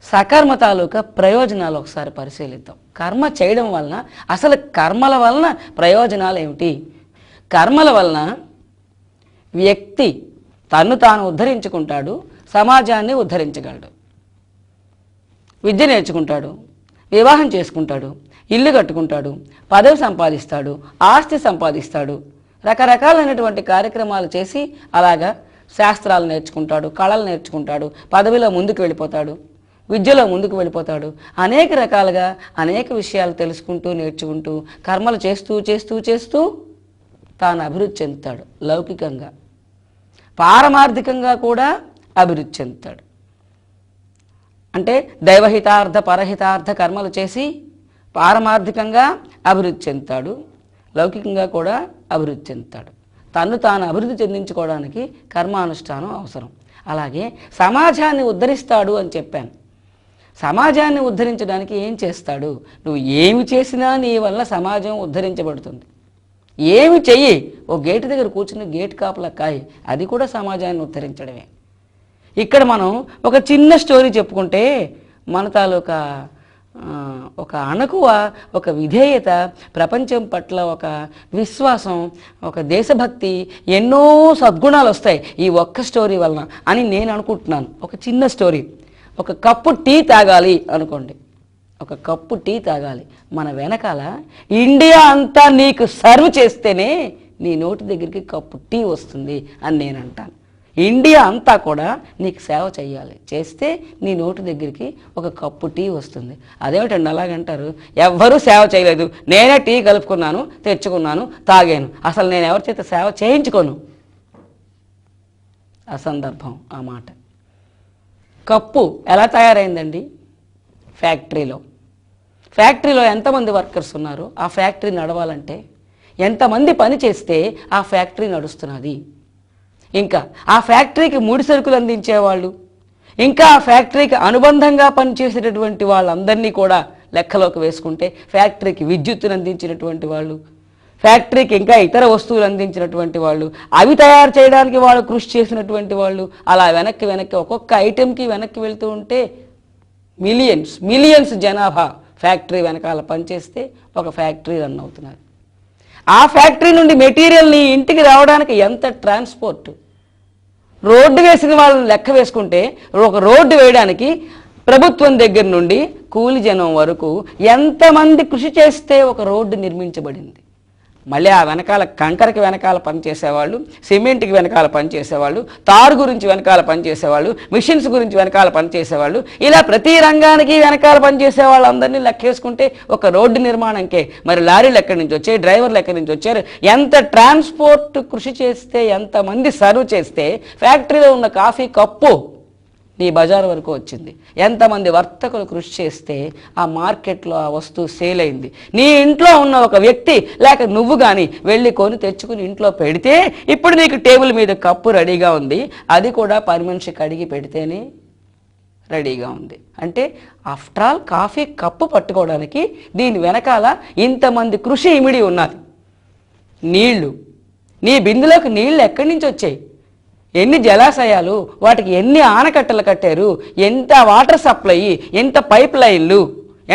సకర్మ తాలూకా ప్రయోజనాలు ఒకసారి పరిశీలిద్దాం. కర్మ చేయడం వలన అసలు కర్మల వలన ప్రయోజనాలు ఏమిటి? కర్మల వలన వ్యక్తి తన్ను తాను ఉద్ధరించుకుంటాడు, సమాజాన్ని ఉద్ధరించగలడు. విద్య నేర్చుకుంటాడు, వివాహం చేసుకుంటాడు, ఇల్లు కట్టుకుంటాడు, పదవి సంపాదిస్తాడు, ఆస్తి సంపాదిస్తాడు, రకరకాలైనటువంటి కార్యక్రమాలు చేసి అలాగా శాస్త్రాలు నేర్చుకుంటాడు, కళలు నేర్చుకుంటాడు, పదవిలో ముందుకు వెళ్ళిపోతాడు, విద్యలో ముందుకు వెళ్ళిపోతాడు. అనేక రకాలుగా అనేక విషయాలు తెలుసుకుంటూ నేర్చుకుంటూ కర్మలు చేస్తూ చేస్తూ చేస్తూ తాను అభివృద్ధి చెందుతాడు. లౌకికంగా, పారమార్థికంగా కూడా అభివృద్ధి చెందుతాడు. అంటే దైవహితార్థ పరహితార్థ కర్మలు చేసి పారమార్థికంగా అభివృద్ధి చెందుతాడు, లౌకికంగా కూడా అభివృద్ధి చెందుతాడు. తన్ను తాను అభివృద్ధి చెందించుకోవడానికి కర్మానుష్ఠానం అవసరం. అలాగే సమాజాన్ని ఉద్ధరిస్తాడు అని చెప్పాను. సమాజాన్ని ఉద్ధరించడానికి ఏం చేస్తాడు? నువ్వు ఏమి చేసినా నీ వల్ల సమాజం ఉద్ధరించబడుతుంది. ఏమి చెయ్యి, ఓ గేటు దగ్గర కూర్చుని గేటు కాపలా కాయి, అది కూడా సమాజాన్ని ఉద్ధరించడమే. ఇక్కడ మనం ఒక చిన్న స్టోరీ చెప్పుకుంటే మన తాలూకా ఒక అణకువ, ఒక విధేయత, ప్రపంచం పట్ల ఒక విశ్వాసం, ఒక దేశభక్తి, ఎన్నో సద్గుణాలు వస్తాయి ఈ ఒక్క స్టోరీ వలన అని నేను అనుకుంటున్నాను. ఒక చిన్న స్టోరీ. ఒక కప్పు టీ తాగాలి అనుకోండి, ఒక కప్పు టీ తాగాలి. మన వెనకాల ఇండియా అంతా నీకు సర్వ్ చేస్తేనే నీ నోటి దగ్గరికి కప్పు టీ వస్తుంది అని నేను అంటాను. ఇండియా అంతా కూడా నీకు సేవ చేయాలి, చేస్తే నీ నోటి దగ్గరికి ఒక కప్పు టీ వస్తుంది. అదేమిటండి అలాగంటారు? ఎవ్వరూ సేవ చేయలేదు, నేనే టీ కలుపుకున్నాను, తెచ్చుకున్నాను, తాగాను, అసలు నేను ఎవరి చేత సేవ చేయించుకోను. అసందర్భం ఆ మాట. కప్పు ఎలా తయారైందండి? ఫ్యాక్టరీలో ఎంతమంది వర్కర్స్ ఉన్నారు? ఆ ఫ్యాక్టరీ నడవాలంటే ఎంతమంది పని చేస్తే ఆ ఫ్యాక్టరీ నడుస్తున్నది? ఇంకా ఆ ఫ్యాక్టరీకి ముడి సరుకులు అందించేవాళ్ళు, ఇంకా ఆ ఫ్యాక్టరీకి అనుబంధంగా పనిచేసేటటువంటి వాళ్ళందరినీ కూడా లెక్కలోకి వేసుకుంటే ఫ్యాక్టరీకి విద్యుత్తును అందించినటువంటి వాళ్ళు, ఫ్యాక్టరీకి ఇంకా ఇతర వస్తువులు అందించినటువంటి వాళ్ళు, అవి తయారు చేయడానికి వాళ్ళు కృషి చేసినటువంటి వాళ్ళు, అలా వెనక్కి ఒక్కొక్క ఐటెంకి వెనక్కి వెళ్తూ ఉంటే మిలియన్స్ జనాభా ఫ్యాక్టరీ వెనకాల పనిచేస్తే ఒక ఫ్యాక్టరీ రన్ అవుతున్నారు. ఆ ఫ్యాక్టరీ నుండి మెటీరియల్ని ఇంటికి రావడానికి ఎంత ట్రాన్స్పోర్ట్, రోడ్డు వేసిన వాళ్ళని లెక్క వేసుకుంటే ఒక రోడ్డు వేయడానికి ప్రభుత్వం దగ్గర నుండి కూలి జనం వరకు ఎంతమంది కృషి చేస్తే ఒక రోడ్డు నిర్మించబడింది. మళ్ళీ ఆ వెనకాల కంకరకి వెనకాల పనిచేసేవాళ్ళు, సిమెంట్కి వెనకాల పనిచేసేవాళ్ళు, తారు గురించి వెనకాల పనిచేసేవాళ్ళు, మిషన్స్ గురించి వెనకాల పనిచేసేవాళ్ళు, ఇలా ప్రతి రంగానికి వెనకాల పనిచేసే వాళ్ళందరినీ లెక్కేసుకుంటే ఒక రోడ్డు నిర్మాణంకే మరి లారీలు ఎక్కడి నుంచి వచ్చాయి, డ్రైవర్లు ఎక్కడి నుంచి వచ్చారు, ఎంత ట్రాన్స్పోర్ట్ కృషి చేస్తే, ఎంతమంది సర్వ్ చేస్తే ఫ్యాక్టరీలో ఉన్న కాఫీ కప్పు నీ బజార్ వరకు వచ్చింది, ఎంతమంది వర్తకులు కృషి చేస్తే ఆ మార్కెట్లో ఆ వస్తువు సేల్ అయింది. నీ ఇంట్లో ఉన్న ఒక వ్యక్తి లేక నువ్వు కానీ వెళ్ళి కొని తెచ్చుకుని ఇంట్లో పెడితే ఇప్పుడు నీకు టేబుల్ మీద కప్పు రెడీగా ఉంది, అది కూడా పని మనిషి కడిగి పెడితేనే రెడీగా ఉంది. అంటే ఆఫ్టర్ ఆల్ కాఫీ కప్పు పట్టుకోవడానికి దీని వెనకాల ఇంతమంది కృషి ఇమిడి ఉన్నది. నీళ్లు, నీ బిందులోకి నీళ్లు ఎక్కడి నుంచి వచ్చాయి? ఎన్ని జలాశయాలు, వాటికి ఎన్ని ఆనకట్టలు కట్టారు, ఎంత వాటర్ సప్లై, ఎంత పైప్ లైన్లు,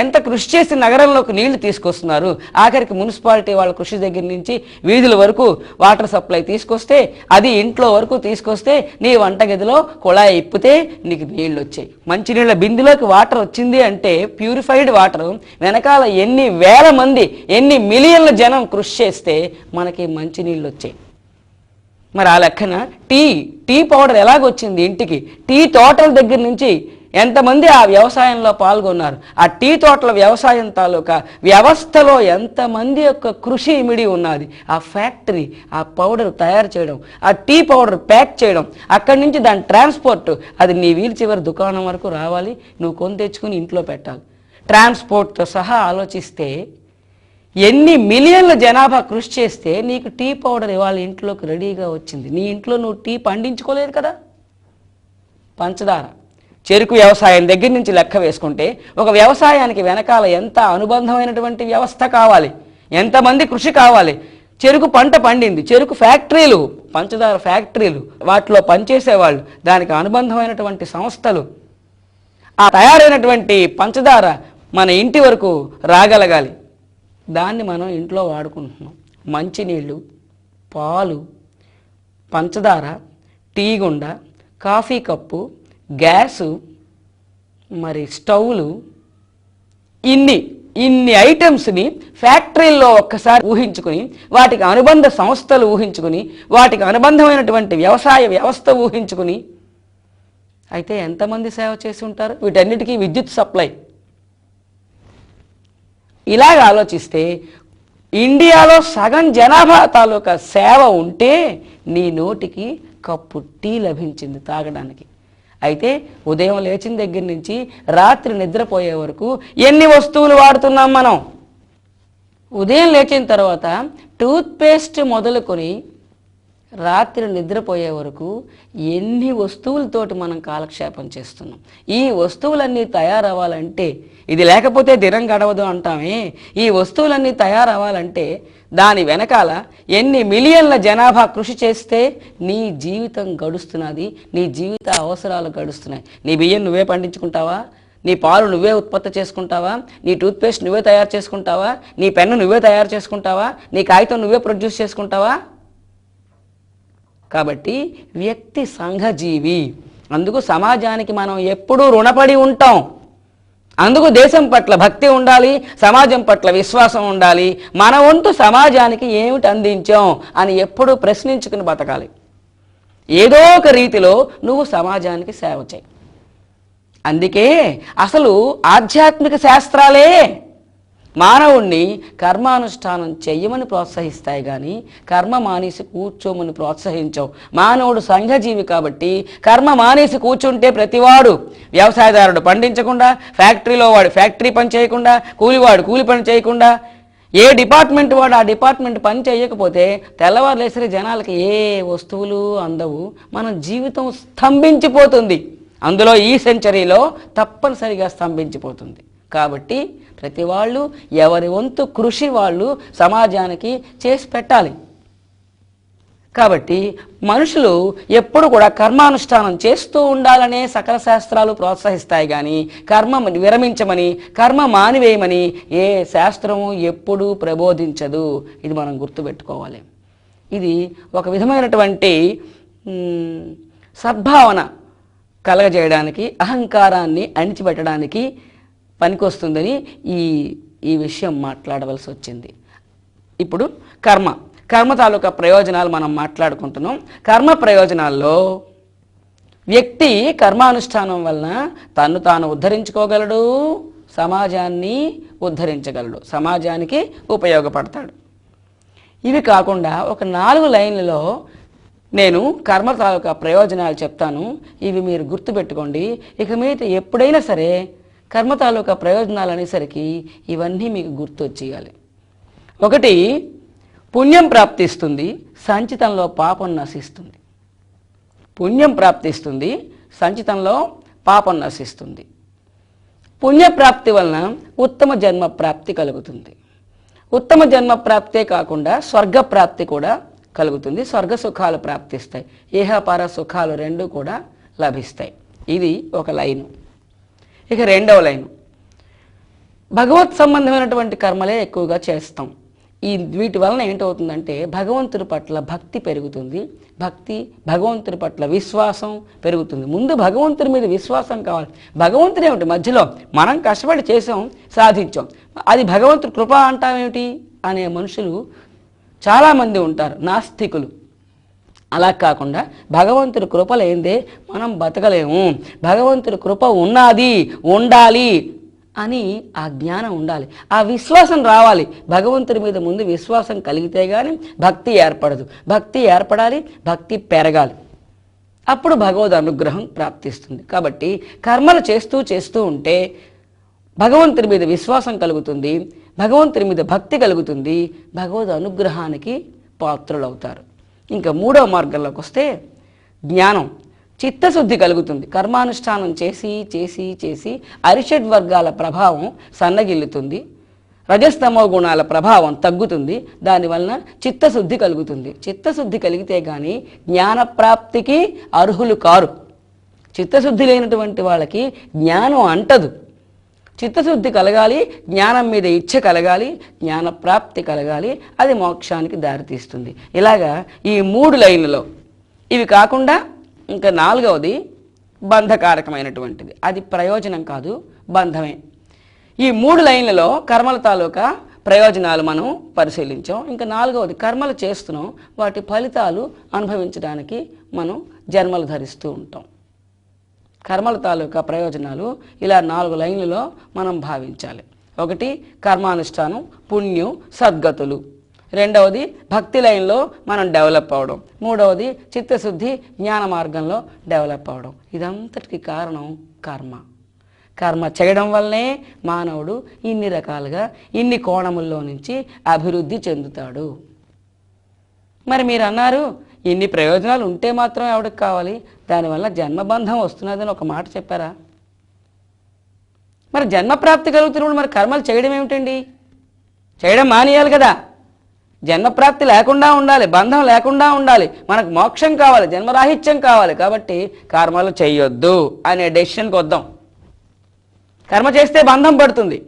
ఎంత కృషి చేసి నగరంలోకి నీళ్లు తీసుకొస్తున్నారు. ఆఖరికి మున్సిపాలిటీ వాళ్ళ కృషి దగ్గర నుంచి వీధుల వరకు వాటర్ సప్లై తీసుకొస్తే, అది ఇంట్లో వరకు తీసుకొస్తే, నీ వంటగదిలో కుళాయి ఇప్పితే నీకు నీళ్ళు వచ్చాయి. మంచినీళ్ళ బిందులోకి వాటర్ వచ్చింది అంటే ప్యూరిఫైడ్ వాటర్ వెనకాల ఎన్ని వేల మంది, ఎన్ని మిలియన్ల జనం కృషి చేస్తే మనకి మంచినీళ్ళు వచ్చాయి. మరి ఆ లెక్కన టీ పౌడర్ ఎలాగొచ్చింది ఇంటికి? టీ తోటల దగ్గర నుంచి ఎంతమంది ఆ వ్యవసాయంలో పాల్గొన్నారు? ఆ టీ తోటల వ్యవసాయం తాలూకా వ్యవస్థలో ఎంతమంది యొక్క కృషి ఇమిడి ఉన్నది? ఆ ఫ్యాక్టరీ, ఆ పౌడర్ తయారు చేయడం, ఆ టీ పౌడర్ ప్యాక్ చేయడం, అక్కడి నుంచి దాని ట్రాన్స్పోర్ట్, అది నీ వీల్ చివరి దుకాణం వరకు రావాలి, నువ్వు కొని తెచ్చుకుని ఇంట్లో పెట్టాలి. ట్రాన్స్పోర్ట్తో సహా ఆలోచిస్తే ఎన్ని మిలియన్ల జనాభా కృషి చేస్తే నీకు టీ పౌడర్ ఇవాళ ఇంట్లోకి రెడీగా వచ్చింది. నీ ఇంట్లో నువ్వు టీ పండించుకోలేదు కదా. పంచదార, చెరుకు వ్యవసాయం దగ్గర నుంచి లెక్క వేసుకుంటే ఒక వ్యవసాయానికి వెనకాల ఎంత అనుబంధమైనటువంటి వ్యవస్థ కావాలి, ఎంతమంది కృషి కావాలి. చెరుకు పంట పండింది, చెరుకు ఫ్యాక్టరీలు, పంచదార ఫ్యాక్టరీలు, వాటిలో పనిచేసేవాళ్ళు, దానికి అనుబంధమైనటువంటి సంస్థలు, ఆ తయారైనటువంటి పంచదార మన ఇంటి వరకు రాగలగాలి. దాన్ని మనం ఇంట్లో వాడుకుంటున్నాం. మంచినీళ్ళు, పాలు, పంచదార, టీ గుండ, కాఫీ కప్పు, గ్యాసు, మరి స్టవ్లు, ఇన్ని ఐటమ్స్ని ఫ్యాక్టరీల్లో ఒక్కసారి ఊహించుకుని, వాటికి అనుబంధ సంస్థలు ఊహించుకుని, వాటికి అనుబంధమైనటువంటి వ్యవసాయ వ్యవస్థ ఊహించుకుని, అయితే ఎంతమంది సేవ చేసి ఉంటారు? వీటన్నిటికీ విద్యుత్ సప్లై. ఇలాగ ఆలోచిస్తే ఇండియాలో సగం జనాభా తాలూకా సేవ ఉంటే నీ నోటికి కప్పు టీ లభించింది తాగడానికి. అయితే ఉదయం లేచిన దగ్గర నుంచి రాత్రి నిద్రపోయే వరకు ఎన్ని వస్తువులు వాడుతున్నాం మనం? ఉదయం లేచిన తర్వాత టూత్పేస్ట్ మొదలుకొని రాత్రి నిద్రపోయే వరకు ఎన్ని వస్తువులతోటి మనం కాలక్షేపం చేస్తున్నాం. ఈ వస్తువులన్నీ తయారవ్వాలంటే, ఇది లేకపోతే దినం గడవదు అంటామే, ఈ వస్తువులన్నీ తయారవ్వాలంటే దాని వెనకాల ఎన్ని మిలియన్ల జనాభా కృషి చేస్తే నీ జీవితం గడుస్తున్నది, నీ జీవిత అవసరాలు గడుస్తున్నాయి. నీ బియ్యం నువ్వే పండించుకుంటావా? నీ పాలు నువ్వే ఉత్పత్తి చేసుకుంటావా? నీ టూత్పేస్ట్ నువ్వే తయారు చేసుకుంటావా? నీ పెన్ను నువ్వే తయారు చేసుకుంటావా? నీ కాగితం నువ్వే ప్రొడ్యూస్ చేసుకుంటావా? కాబట్టి వ్యక్తి సంఘజీవి. అందుకు సమాజానికి మనం ఎప్పుడూ రుణపడి ఉంటాం. అందుకు దేశం పట్ల భక్తి ఉండాలి, సమాజం పట్ల విశ్వాసం ఉండాలి. మన వంతు సమాజానికి ఏమిటి అందించాం అని ఎప్పుడూ ప్రశ్నించుకుని బతకాలి. ఏదో ఒక రీతిలో నువ్వు సమాజానికి సేవ చేయి. అందుకే అసలు ఆధ్యాత్మిక శాస్త్రాలే మానవుణ్ణి కర్మానుష్ఠానం చెయ్యమని ప్రోత్సహిస్తాయి కానీ కర్మ మానేసి కూర్చోమని ప్రోత్సహించవు. మానవుడు సంఘజీవి కాబట్టి కర్మ మానేసి కూర్చుంటే ప్రతివాడు, వ్యవసాయదారుడు పండించకుండా, ఫ్యాక్టరీలో వాడు ఫ్యాక్టరీ పని చేయకుండా, కూలివాడు కూలి పని చేయకుండా, ఏ డిపార్ట్మెంట్ వాడు ఆ డిపార్ట్మెంట్ పని చేయకపోతే తెల్లవారు లేసరి జనాలకి ఏ వస్తువులు అందవు. మన జీవితం స్తంభించిపోతుంది. అందులో ఈ సెంచరీలో తప్పనిసరిగా స్తంభించిపోతుంది. కాబట్టి ప్రతి వాళ్ళు ఎవరి వంతు కృషి వాళ్ళు సమాజానికి చేసి పెట్టాలి. కాబట్టి మనుషులు ఎప్పుడు కూడా కర్మానుష్ఠానం చేస్తూ ఉండాలనే సకల శాస్త్రాలు ప్రోత్సహిస్తాయి కానీ కర్మ విరమించమని, కర్మ మానివేయమని ఏ శాస్త్రము ఎప్పుడూ ప్రబోధించదు. ఇది మనం గుర్తుపెట్టుకోవాలి. ఇది ఒక విధమైనటువంటి సద్భావన కలగజేయడానికి, అహంకారాన్ని అణిచిపెట్టడానికి పనికొస్తుందని ఈ విషయం మాట్లాడవలసి వచ్చింది. ఇప్పుడు కర్మ తాలూకా ప్రయోజనాలు మనం మాట్లాడుకుంటున్నాం. కర్మ ప్రయోజనాల్లో వ్యక్తి కర్మానుష్ఠానం వలన తన్ను తాను ఉద్ధరించుకోగలడు, సమాజాన్ని ఉద్ధరించగలడు, సమాజానికి ఉపయోగపడతాడు. ఇవి కాకుండా ఒక 4 లైన్లలో నేను కర్మ తాలూకా ప్రయోజనాలు చెప్తాను. ఇవి మీరు గుర్తుపెట్టుకోండి. ఇక మీద ఎప్పుడైనా సరే కర్మ తాలూకా ప్రయోజనాలు అనేసరికి ఇవన్నీ మీకు గుర్తొచ్చేయాలి. 1, పుణ్యం ప్రాప్తిస్తుంది, సంచితంలో పాపం నశిస్తుంది. పుణ్యం ప్రాప్తిస్తుంది, సంచితంలో పాపం నశిస్తుంది. పుణ్యప్రాప్తి వలన ఉత్తమ జన్మ ప్రాప్తి కలుగుతుంది. ఉత్తమ జన్మ ప్రాప్తే కాకుండా స్వర్గప్రాప్తి కూడా కలుగుతుంది. స్వర్గ సుఖాలు ప్రాప్తిస్తాయి, ఏహపర సుఖాలు 2 కూడా లభిస్తాయి. ఇది ఒక లైను. ఇక 2వ లైను, భగవత్ సంబంధమైనటువంటి కర్మలే ఎక్కువగా చేస్తాం. వీటి వలన ఏంటవుతుందంటే భగవంతుడి పట్ల భక్తి పెరుగుతుంది, భగవంతుడి పట్ల విశ్వాసం పెరుగుతుంది. ముందు భగవంతుడి మీద విశ్వాసం కావాలి. భగవంతుడు ఏమిటి మధ్యలో మనం కష్టపడి చేసాం, సాధించాం, అది భగవంతుడి కృప అంటామేమిటి అనే మనుషులు చాలామంది ఉంటారు, నాస్తికులు. అలా కాకుండా భగవంతుడి కృప లేనిదే మనం బతకలేము, భగవంతుడి కృప ఉండాలి అని ఆ జ్ఞానం ఉండాలి, ఆ విశ్వాసం రావాలి. భగవంతుడి మీద ముందు విశ్వాసం కలిగితే కానీ భక్తి ఏర్పడదు. భక్తి ఏర్పడాలి, భక్తి పెరగాలి, అప్పుడు భగవద్ అనుగ్రహం ప్రాప్తిస్తుంది. కాబట్టి కర్మలు చేస్తూ ఉంటే భగవంతుడి మీద విశ్వాసం కలుగుతుంది, భగవంతుడి మీద భక్తి కలుగుతుంది, భగవద్ అనుగ్రహానికి పాత్రులవుతారు. ఇంకా మూడవ మార్గంలోకి వస్తే జ్ఞానం, చిత్తశుద్ధి కలుగుతుంది. కర్మానుష్ఠానం చేసి అరిషడ్ వర్గాల ప్రభావం సన్నగిల్లుతుంది, రజస్తమో గుణాల ప్రభావం తగ్గుతుంది. దానివలన చిత్తశుద్ధి కలుగుతుంది. చిత్తశుద్ధి కలిగితే కానీ జ్ఞానప్రాప్తికి అర్హులు కారు. చిత్తశుద్ధి లేనటువంటి వాళ్ళకి జ్ఞానం అంటదు. చిత్తశుద్ధి కలగాలి, జ్ఞానం మీద ఇచ్చ కలగాలి, జ్ఞానప్రాప్తి కలగాలి, అది మోక్షానికి దారితీస్తుంది. ఇలాగా ఈ 3 లైన్లలో ఇవి కాకుండా ఇంకా 4వది బంధకారకమైనటువంటిది. అది ప్రయోజనం కాదు, బంధమే. ఈ 3 లైన్లలో కర్మల తాలూకా ప్రయోజనాలు మనం పరిశీలించాం. ఇంకా 4వది కర్మలు చేస్తున్నాం, వాటి ఫలితాలు అనుభవించడానికి మనం జన్మలు ధరిస్తూ ఉంటాం. కర్మల తాలూకా ప్రయోజనాలు ఇలా 4 లైన్లలో మనం భావించాలి. 1 కర్మానుష్ఠానం, పుణ్యం, సద్గతులు. 2వది భక్తి లైన్లో మనం డెవలప్ అవడం. 3వది చిత్తశుద్ధి, జ్ఞాన మార్గంలో డెవలప్ అవడం. ఇదంతటికి కారణం కర్మ. కర్మ చేయడం వల్లనే మానవుడు ఇన్ని రకాలుగా ఇన్ని కోణముల్లో నుంచి అభివృద్ధి చెందుతాడు. మరి మీరు అన్నారు ఇన్ని ప్రయోజనాలు ఉంటే మాత్రం ఎవరికి కావాలి, దానివల్ల జన్మబంధం వస్తున్నదని ఒక మాట చెప్పారా? మరి జన్మప్రాప్తి కలుగుతున్నప్పుడు మరి కర్మలు చేయడం ఏమిటండి? చేయడం మానేయాలి కదా. జన్మప్రాప్తి లేకుండా ఉండాలి, బంధం లేకుండా ఉండాలి, మనకు మోక్షం కావాలి, జన్మరాహిత్యం కావాలి. కాబట్టి కర్మలు చేయొద్దు అనే డెసిషన్కి వద్దాం. కర్మ చేస్తే బంధం పడుతుంది,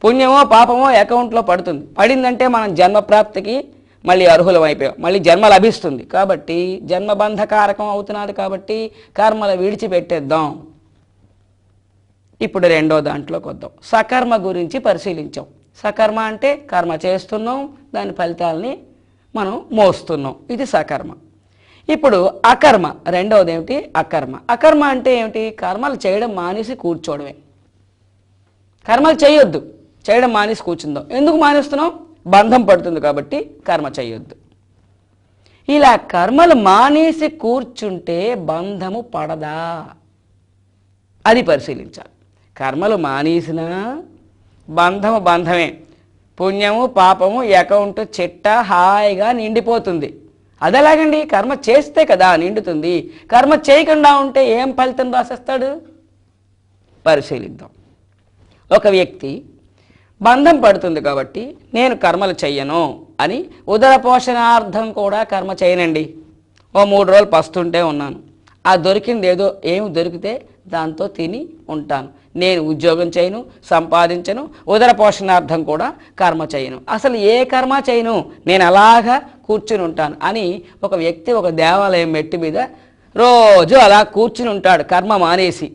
పుణ్యమో పాపమో అకౌంట్లో పడుతుంది. పడిందంటే మనం జన్మప్రాప్తికి మళ్ళీ అర్హులం అయిపోయాం, మళ్ళీ జన్మ లభిస్తుంది. కాబట్టి జన్మబంధకారకం అవుతున్నది. కాబట్టి కర్మలు విడిచిపెట్టేద్దాం. ఇప్పుడు 2వ దాంట్లోకి వద్దాం. సకర్మ గురించి పరిశీలించాం. సకర్మ అంటే కర్మ చేస్తున్నాం, దాని ఫలితాలని మనం మోస్తున్నాం, ఇది సకర్మ. ఇప్పుడు అకర్మ, 2వది ఏమిటి? అకర్మ. అకర్మ అంటే ఏమిటి? కర్మలు చేయడం మానేసి కూర్చోవడమే. కర్మలు చేయొద్దు, చేయడం మానేసి కూర్చుందాం. ఎందుకు మానేస్తున్నాం? బంధం పడుతుంది కాబట్టి కర్మ చేయొద్దు. ఇలా కర్మలు మానేసి కూర్చుంటే బంధము పడదా? అది పరిశీలించాలి. కర్మలు మానేసినా బంధమే. పుణ్యము పాపము అకౌంట్ చిట్ట హాయిగా నిండిపోతుంది. అదేలాగండి, కర్మ చేస్తే కదా నిండుతుంది. కర్మ చేయకుండా ఉంటే ఏం ఫలితం రాసేస్తాడు? పరిశీలిద్దాం. ఒక వ్యక్తి బంధం పడుతుంది కాబట్టి నేను కర్మలు చెయ్యను అని ఉదర పోషణార్థం కూడా కర్మ చేయనండి, ఓ 3 రోజులు పస్తుంటే ఉన్నాను, ఆ దొరికింది ఏదో ఏమి దొరికితే దాంతో తిని ఉంటాను, నేను ఉద్యోగం చేయను, సంపాదించను, ఉదర పోషణార్థం కూడా కర్మ చేయను, అసలు ఏ కర్మ చేయను, నేను అలాగా కూర్చుని ఉంటాను అని ఒక వ్యక్తి ఒక దేవాలయం మెట్టి మీద రోజు అలా కూర్చుని ఉంటాడు కర్మ మానేసి.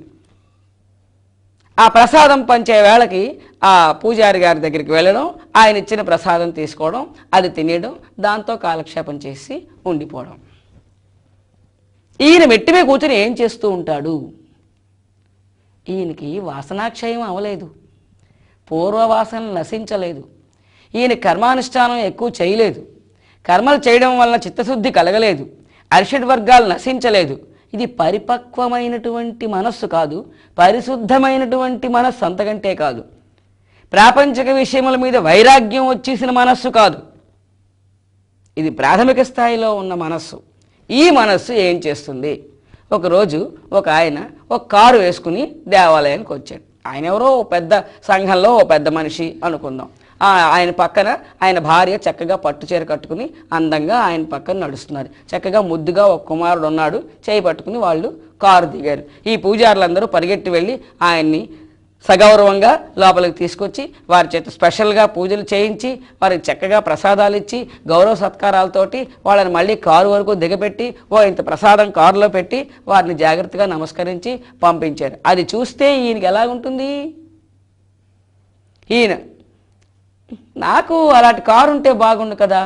ఆ ప్రసాదం పంచే వేళకి ఆ పూజారి గారి దగ్గరికి వెళ్ళడం, ఆయన ఇచ్చిన ప్రసాదం తీసుకోవడం, అది తినేయడం, దాంతో కాలక్షేపం చేసి ఉండిపోవడం. ఈయన మెట్టిమే కూర్చొని ఏం చేస్తూ ఉంటాడు? ఈయనకి వాసనాక్షయం అవలేదు, పూర్వవాసన నశించలేదు, ఈయన కర్మానుష్ఠానం ఎక్కువ చేయలేదు, కర్మలు చేయడం వల్ల చిత్తశుద్ధి కలగలేదు, అరిషడ్ వర్గాలు నశించలేదు. ఇది పరిపక్వమైనటువంటి మనస్సు కాదు, పరిశుద్ధమైనటువంటి మనస్సు అంతకంటే కాదు. ప్రాపంచిక విషయముల మీద వైరాగ్యం వచ్చేసిన మనస్సు కాదు, ఇది ప్రాథమిక స్థాయిలో ఉన్న మనస్సు. ఈ మనస్సు ఏం చేస్తుంది? ఒకరోజు ఒక ఆయన ఒక కారు వేసుకుని దేవాలయానికి వచ్చాడు. ఆయన ఎవరో పెద్ద సంఘంలో ఓ పెద్ద మనిషి అనుకుందాం. ఆయన పక్కన ఆయన భార్య చక్కగా పట్టుచీర కట్టుకుని అందంగా ఆయన పక్కన నడుస్తున్నారు. చక్కగా ముద్దుగా ఒక కుమారుడు ఉన్నాడు, చేయి పట్టుకుని వాళ్ళు కారు దిగారు. ఈ పూజారులందరూ పరిగెట్టి వెళ్ళి ఆయన్ని సగౌరవంగా లోపలికి తీసుకొచ్చి వారి చేత స్పెషల్గా పూజలు చేయించి వారికి చక్కగా ప్రసాదాలు ఇచ్చి గౌరవ సత్కారాలతోటి వాళ్ళని మళ్ళీ కారు వరకు దిగపెట్టి ఇంత ప్రసాదం కారులో పెట్టి వారిని జాగ్రత్తగా నమస్కరించి పంపించారు. అది చూస్తే ఈయనకి ఎలాగుంటుంది? ఈయన నాకు అలాంటి కారు ఉంటే బాగుండు కదా,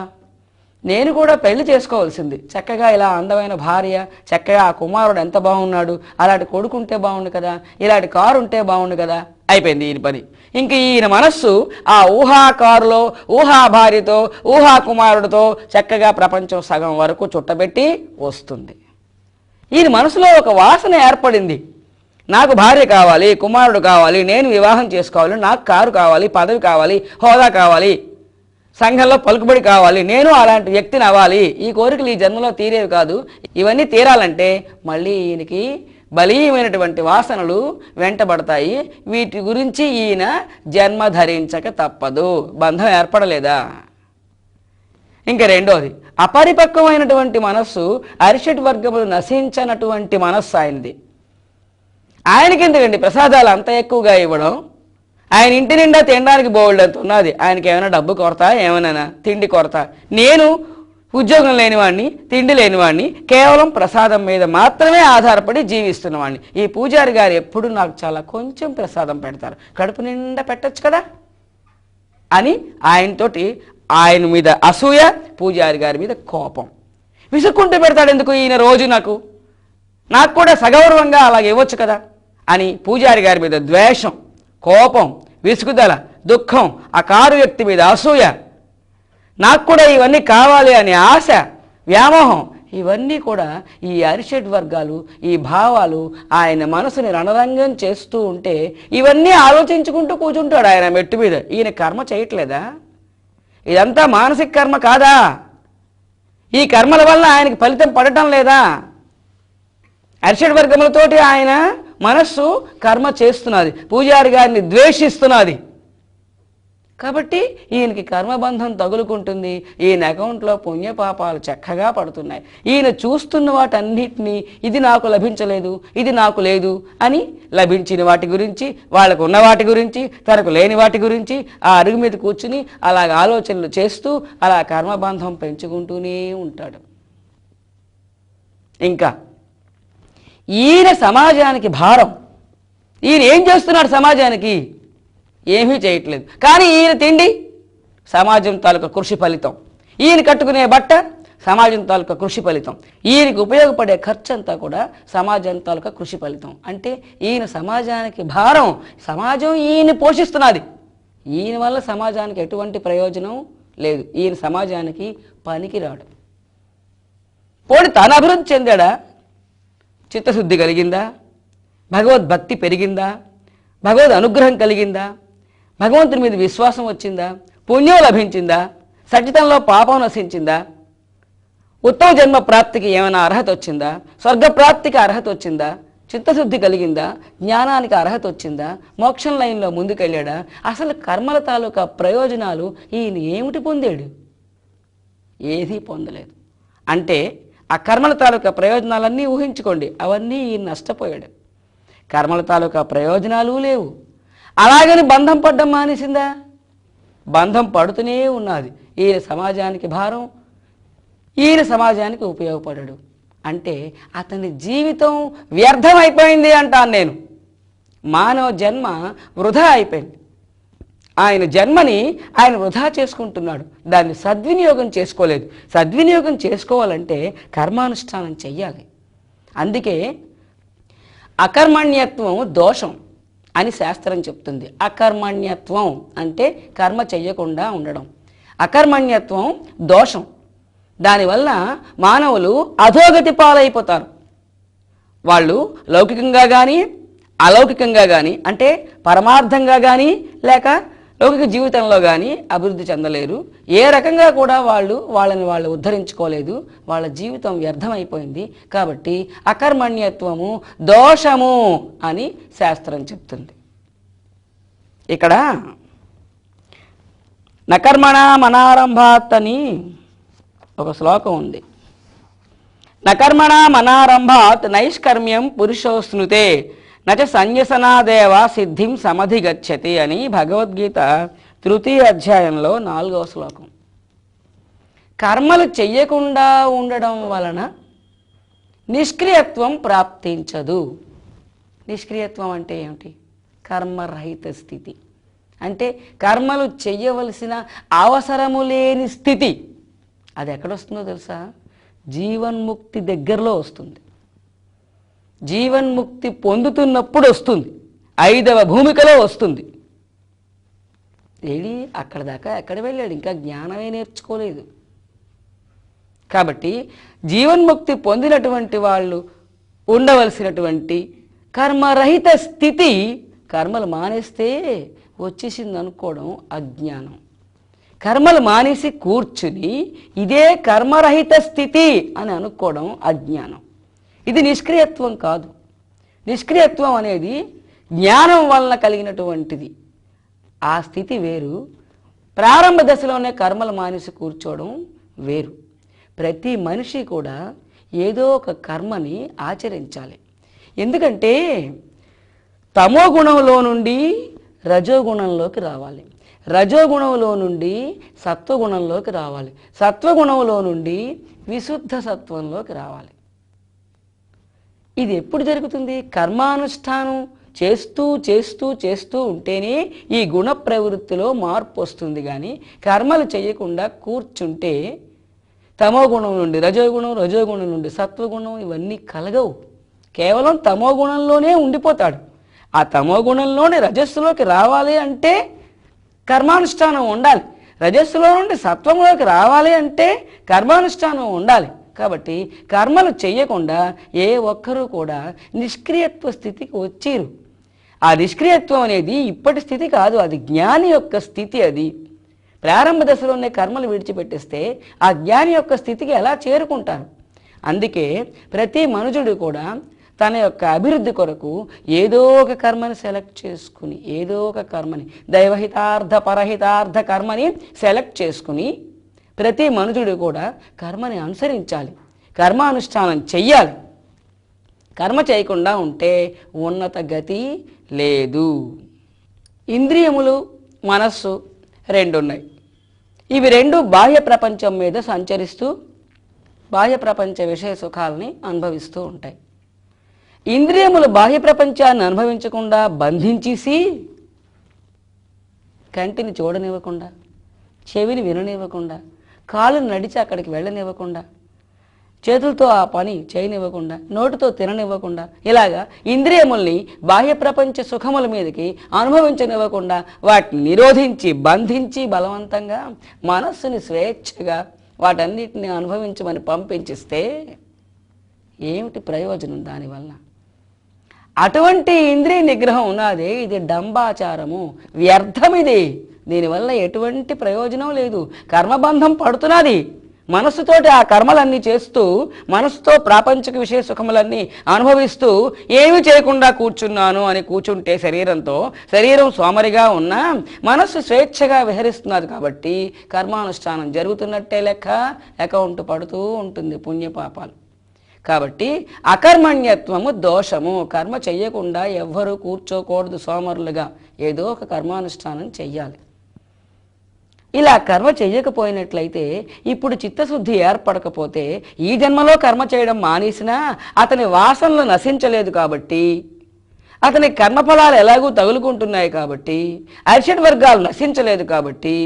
నేను కూడా పెళ్లి చేసుకోవాల్సింది, చక్కగా ఇలా అందమైన భార్య, చక్కగా ఆ కుమారుడు ఎంత బాగున్నాడు, అలాంటి కొడుకుంటే బాగుండు కదా, ఇలాంటి కారు ఉంటే బాగుండు కదా. అయిపోయింది ఈయన పని. ఇంక ఈయన మనస్సు ఆ ఊహా కారులో, ఊహా భార్యతో, ఊహా కుమారుడితో చక్కగా ప్రపంచం సగం వరకు చుట్టబెట్టి వస్తుంది. ఈయన మనసులో ఒక వాసన ఏర్పడింది. నాకు భార్య కావాలి, కుమారుడు కావాలి, నేను వివాహం చేసుకోవాలి, నాకు కారు కావాలి, పదవి కావాలి, హోదా కావాలి, సంఘంలో పలుకుబడి కావాలి, నేను అలాంటి వ్యక్తిని అవ్వాలి. ఈ కోరికలు ఈ జన్మలో తీరేవి కాదు. ఇవన్నీ తీరాలంటే మళ్ళీ ఈయనకి బలీయమైనటువంటి వాసనలు వెంటబడతాయి. వీటి గురించి ఈయన జన్మ ధరించక తప్పదు. బంధం ఏర్పడలేదా? ఇంకా రెండోది, అపరిపక్వమైనటువంటి మనస్సు, అరిషడ్ వర్గములు నశించనటువంటి మనస్సు ఆయనది. ఆయనకి ఎందుకండి ప్రసాదాలు అంత ఎక్కువగా ఇవ్వడం? ఆయన ఇంటి నిండా తినడానికి బోల్డంత ఉన్నది. ఆయనకి ఏమైనా డబ్బు కొరత, ఏమైనా తిండి కొరత? నేను ఉద్యోగం లేనివాడిని, తిండి లేనివాడిని, కేవలం ప్రసాదం మీద మాత్రమే ఆధారపడి జీవిస్తున్నవాడిని. ఈ పూజారి గారు ఎప్పుడు నాకు చాలా కొంచెం ప్రసాదం పెడతారు, కడుపు నిండా పెట్టచ్చు కదా అని ఆయనతోటి, ఆయన మీద అసూయ, పూజారి గారి మీద కోపం. విసుక్కుంటూ పెడతాడు ఎందుకు ఈయన రోజు, నాకు కూడా సగౌరవంగా అలాగే ఇవ్వచ్చు కదా అని పూజారి గారి మీద ద్వేషం, కోపం, విసుగుదల, దుఃఖం, ఆ కారు వ్యక్తి మీద అసూయ, నాకు కూడా ఇవన్నీ కావాలి అనే ఆశ, వ్యామోహం, ఇవన్నీ కూడా ఈ అరిషడ్ వర్గాలు, ఈ భావాలు ఆయన మనసుని రణరంగం చేస్తూ ఉంటే ఇవన్నీ ఆలోచించుకుంటూ కూర్చుంటాడు ఆయన మెట్టు మీద. ఈయన కర్మ చేయట్లేదా? ఇదంతా మానసిక కర్మ కాదా? ఈ కర్మల వల్ల ఆయనకి ఫలితం పడటం లేదా? అరిషడ్ వర్గములతోటి ఆయన మనస్సు కర్మ చేస్తున్నది, పూజారి గారిని ద్వేషిస్తున్నది. కాబట్టి ఈయనకి కర్మబంధం తగులుకుంటుంది. ఈయన అకౌంట్లో పుణ్యపాపాలు చక్కగా పడుతున్నాయి. ఈయన చూస్తున్న వాటన్నిటినీ ఇది నాకు లభించలేదు, ఇది నాకు లేదు అని, లభించిన వాటి గురించి, వాళ్ళకు ఉన్న వాటి గురించి, తనకు లేని వాటి గురించి ఆ అరుగు మీద కూర్చుని అలాగ ఆలోచనలు చేస్తూ అలా కర్మబంధం పెంచుకుంటూనే ఉంటాడు. ఇంకా ఈయన సమాజానికి భారం. ఈయన ఏం చేస్తున్నాడు సమాజానికి? ఏమీ చేయట్లేదు. కానీ ఈయన తిండి సమాజం తాలూకా కృషి ఫలితం, ఈయన కట్టుకునే బట్ట సమాజం తాలూకా కృషి ఫలితం, ఈయనకి ఉపయోగపడే ఖర్చు అంతా కూడా సమాజం తాలూకా కృషి ఫలితం. అంటే ఈయన సమాజానికి భారం, సమాజం ఈయన పోషిస్తున్నది. ఈయన వల్ల సమాజానికి ఎటువంటి ప్రయోజనం లేదు. ఈయన సమాజానికి పనికిరాడు. పోనీ తాను అభివృద్ధి చెందాడా? చిత్తశుద్ధి కలిగిందా? భగవద్భక్తి పెరిగిందా? భగవద్ అనుగ్రహం కలిగిందా? భగవంతుని మీద విశ్వాసం వచ్చిందా? పుణ్యం లభించిందా? సచితంలో పాపం నశించిందా? ఉత్తమ జన్మ ప్రాప్తికి ఏమైనా అర్హత వచ్చిందా? స్వర్గప్రాప్తికి అర్హత వచ్చిందా? చిత్తశుద్ధి కలిగిందా? జ్ఞానానికి అర్హత వచ్చిందా? మోక్షం లైన్లో ముందుకెళ్ళాడా? అసలు కర్మల తాలూకా ప్రయోజనాలు ఈయన ఏమిటి పొందాడు? ఏదీ పొందలేదు. అంటే ఆ కర్మల తాలూకా ప్రయోజనాలన్నీ ఊహించుకోండి, అవన్నీ ఈయన నష్టపోయాడు. కర్మల తాలూకా ప్రయోజనాలు లేవు. అలాగని బంధం పడ్డం మానేసిందా? బంధం పడుతూనే ఉన్నది. ఈయన సమాజానికి భారం, ఈయన సమాజానికి ఉపయోగపడాడు. అంటే అతని జీవితం వ్యర్థం అయిపోయింది అంటాను నేను. మానవ జన్మ వృధా అయిపోయింది. ఆయన జన్మని ఆయన వృధా చేసుకుంటున్నాడు, దాన్ని సద్వినియోగం చేసుకోలేదు. సద్వినియోగం చేసుకోవాలంటే కర్మానుష్ఠానం చెయ్యాలి. అందుకే అకర్మణ్యత్వం దోషం అని శాస్త్రం చెప్తుంది. అకర్మణ్యత్వం అంటే కర్మ చెయ్యకుండా ఉండడం. అకర్మణ్యత్వం దోషం. దానివల్ల మానవులు అధోగతి పాలైపోతారు. వాళ్ళు లౌకికంగా కానీ అలౌకికంగా కానీ, అంటే పరమార్థంగా కానీ లేక లౌకిక జీవితంలో కానీ అభివృద్ధి చెందలేరు. ఏ రకంగా కూడా వాళ్ళని ఉద్ధరించుకోలేదు. వాళ్ళ జీవితం వ్యర్థమైపోయింది. కాబట్టి అకర్మణ్యత్వము దోషము అని శాస్త్రం చెప్తుంది. ఇక్కడ నకర్మణ మనారంభాత్ అని ఒక శ్లోకం ఉంది. నకర్మణ మనారంభాత్ నైష్కర్మ్యం పురుషోస్నుతే నచ సన్యసనాదేవ సిద్ధిం సమధిగచ్చతి అని భగవద్గీత తృతీయ అధ్యాయంలో 4వ శ్లోకం. కర్మలు చెయ్యకుండా ఉండడం వలన నిష్క్రియత్వం ప్రాప్తించదు. నిష్క్రియత్వం అంటే ఏమిటి? కర్మరహిత స్థితి. అంటే కర్మలు చెయ్యవలసిన అవసరము లేని స్థితి. అది ఎక్కడొస్తుందో తెలుసా? జీవన్ముక్తి దగ్గరలో వస్తుంది. జీవన్ముక్తి పొందుతున్నప్పుడు వస్తుంది. 5వ భూమికలో వస్తుంది. ఏడి అక్కడ దాకా ఎక్కడ వెళ్ళాడు? ఇంకా జ్ఞానమే నేర్చుకోలేదు. కాబట్టి జీవన్ముక్తి పొందినటువంటి వాళ్ళు ఉండవలసినటువంటి కర్మరహిత స్థితి కర్మలు మానేస్తే వచ్చేసింది అనుకోవడం అజ్ఞానం. కర్మలు మానేసి కూర్చుని ఇదే కర్మరహిత స్థితి అని అనుకోవడం అజ్ఞానం. ఇది నిష్క్రియత్వం కాదు. నిష్క్రియత్వం అనేది జ్ఞానం వలన కలిగినటువంటిది. ఆ స్థితి వేరు. ప్రారంభ దశలోనే కర్మలు మానేసి కూర్చోవడం వేరు. ప్రతి మనిషి కూడా ఏదో ఒక కర్మని ఆచరించాలి. ఎందుకంటే తమో గుణంలో నుండి రజోగుణంలోకి రావాలి, రజోగుణంలో నుండి సత్వగుణంలోకి రావాలి, సత్వగుణంలో నుండి విశుద్ధ సత్వంలోకి రావాలి. ఇది ఎప్పుడు జరుగుతుంది? కర్మానుష్ఠానం చేస్తూ చేస్తూ చేస్తూ ఉంటేనే ఈ గుణ ప్రవృత్తిలో మార్పు వస్తుంది. కానీ కర్మలు చేయకుండా కూర్చుంటే తమో గుణం నుండి రజోగుణం, రజోగుణం నుండి సత్వగుణం ఇవన్నీ కలగవు. కేవలం తమో గుణంలోనే ఉండిపోతాడు. ఆ తమో గుణంలోనే రజస్సులోకి రావాలి అంటే కర్మానుష్ఠానం ఉండాలి. రజస్సులో నుండి సత్వంలోకి రావాలి అంటే కర్మానుష్ఠానం ఉండాలి. కాబట్టి కర్మలు చెయ్యకుండా ఏ ఒక్కరూ కూడా నిష్క్రియత్వ స్థితికి వచ్చారు. ఆ నిష్క్రియత్వం అనేది ఇప్పటి స్థితి కాదు, అది జ్ఞాని యొక్క స్థితి. అది ప్రారంభ దశలోనే కర్మలు విడిచిపెట్టేస్తే ఆ జ్ఞాని యొక్క స్థితికి ఎలా చేరుకుంటారు? అందుకే ప్రతి మనుషుడు కూడా తన యొక్క అభివృద్ధి కొరకు ఏదో ఒక కర్మని సెలెక్ట్ చేసుకుని, ఏదో ఒక కర్మని దైవహితార్థ పరహితార్థ కర్మని సెలెక్ట్ చేసుకుని ప్రతి మనుషుడు కూడా కర్మని అనుసరించాలి, కర్మానుష్ఠానం చెయ్యాలి. కర్మ చేయకుండా ఉంటే ఉన్నత గతి లేదు. ఇంద్రియములు, మనస్సు రెండు ఉన్నాయి. ఇవి రెండు బాహ్య ప్రపంచం మీద సంచరిస్తూ బాహ్య ప్రపంచ విషయ సుఖాలని అనుభవిస్తూ ఉంటాయి. ఇంద్రియములు బాహ్య ప్రపంచాన్ని అనుభవించకుండా బంధించేసి కంటిని చూడనివ్వకుండా, చెవిని విననివ్వకుండా, కాళ్ళను నడిచి అక్కడికి వెళ్ళనివ్వకుండా, చేతులతో ఆ పని చేయనివ్వకుండా, నోటితో తిననివ్వకుండా, ఇలాగా ఇంద్రియముల్ని బాహ్య ప్రపంచ సుఖముల మీదకి అనుభవించనివ్వకుండా వాటిని నిరోధించి బంధించి బలవంతంగా మనస్సుని స్వేచ్ఛగా వాటన్నిటిని అనుభవించమని పంపించిస్తే ఏమిటి ప్రయోజనం దానివల్ల? అటువంటి ఇంద్రియ నిగ్రహం ఉన్నదే ఇది డంబాచారము, వ్యర్థం. ఇది దీనివల్ల ఎటువంటి ప్రయోజనం లేదు. కర్మబంధం పడుతున్నది. మనస్సుతోటి ఆ కర్మలన్నీ చేస్తూ మనస్సుతో ప్రాపంచిక విషయ సుఖములన్నీ అనుభవిస్తూ ఏమీ చేయకుండా కూర్చున్నాను అని కూర్చుంటే శరీరం సోమరిగా ఉన్నా మనస్సు స్వేచ్ఛగా విహరిస్తున్నది. కాబట్టి కర్మానుష్ఠానం జరుగుతున్నట్టే లెక్క, అకౌంట్ పడుతూ ఉంటుంది పుణ్యపాపాలు. కాబట్టి అకర్మణ్యత్వము దోషము. కర్మ చెయ్యకుండా ఎవ్వరూ కూర్చోకూడదు సోమరులుగా. ఏదో ఒక కర్మానుష్ఠానం చెయ్యాలి. ఇలా కర్మ చెయ్యకపోయినట్లయితే, ఇప్పుడు చిత్తశుద్ధి ఏర్పడకపోతే, ఈ జన్మలో కర్మ చేయడం మానేసినా అతని వాసనలు నశించలేదు కాబట్టి, అతని కర్మఫలాలు ఎలాగూ తగులుకుంటున్నాయి కాబట్టి, అరిషడ్ వర్గాలు నశించలేదు కాబట్టి,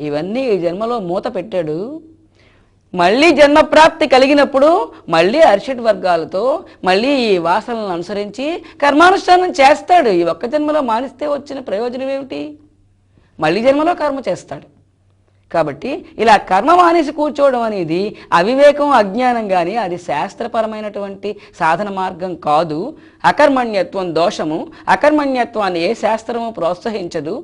ఇవన్నీ ఈ జన్మలో మూత పెట్టాడు. మళ్ళీ జన్మప్రాప్తి కలిగినప్పుడు మళ్ళీ అరిషడ్ వర్గాలతో మళ్ళీ ఈ వాసనలను అనుసరించి కర్మానుష్ఠానం చేస్తాడు. ఈ ఒక్క జన్మలో మానిస్తే వచ్చిన ప్రయోజనం ఏమిటి? మళ్ళీ జన్మలో కర్మ చేస్తాడు. కాబట్టి ఇలా కర్మ మానేసి కూర్చోవడం అనేది అవివేకం, అజ్ఞానం. కానీ అది శాస్త్రపరమైనటువంటి సాధన మార్గం కాదు. అకర్మణ్యత్వం దోషము. అకర్మణ్యత్వాన్ని ఏ శాస్త్రము ప్రోత్సహించదు.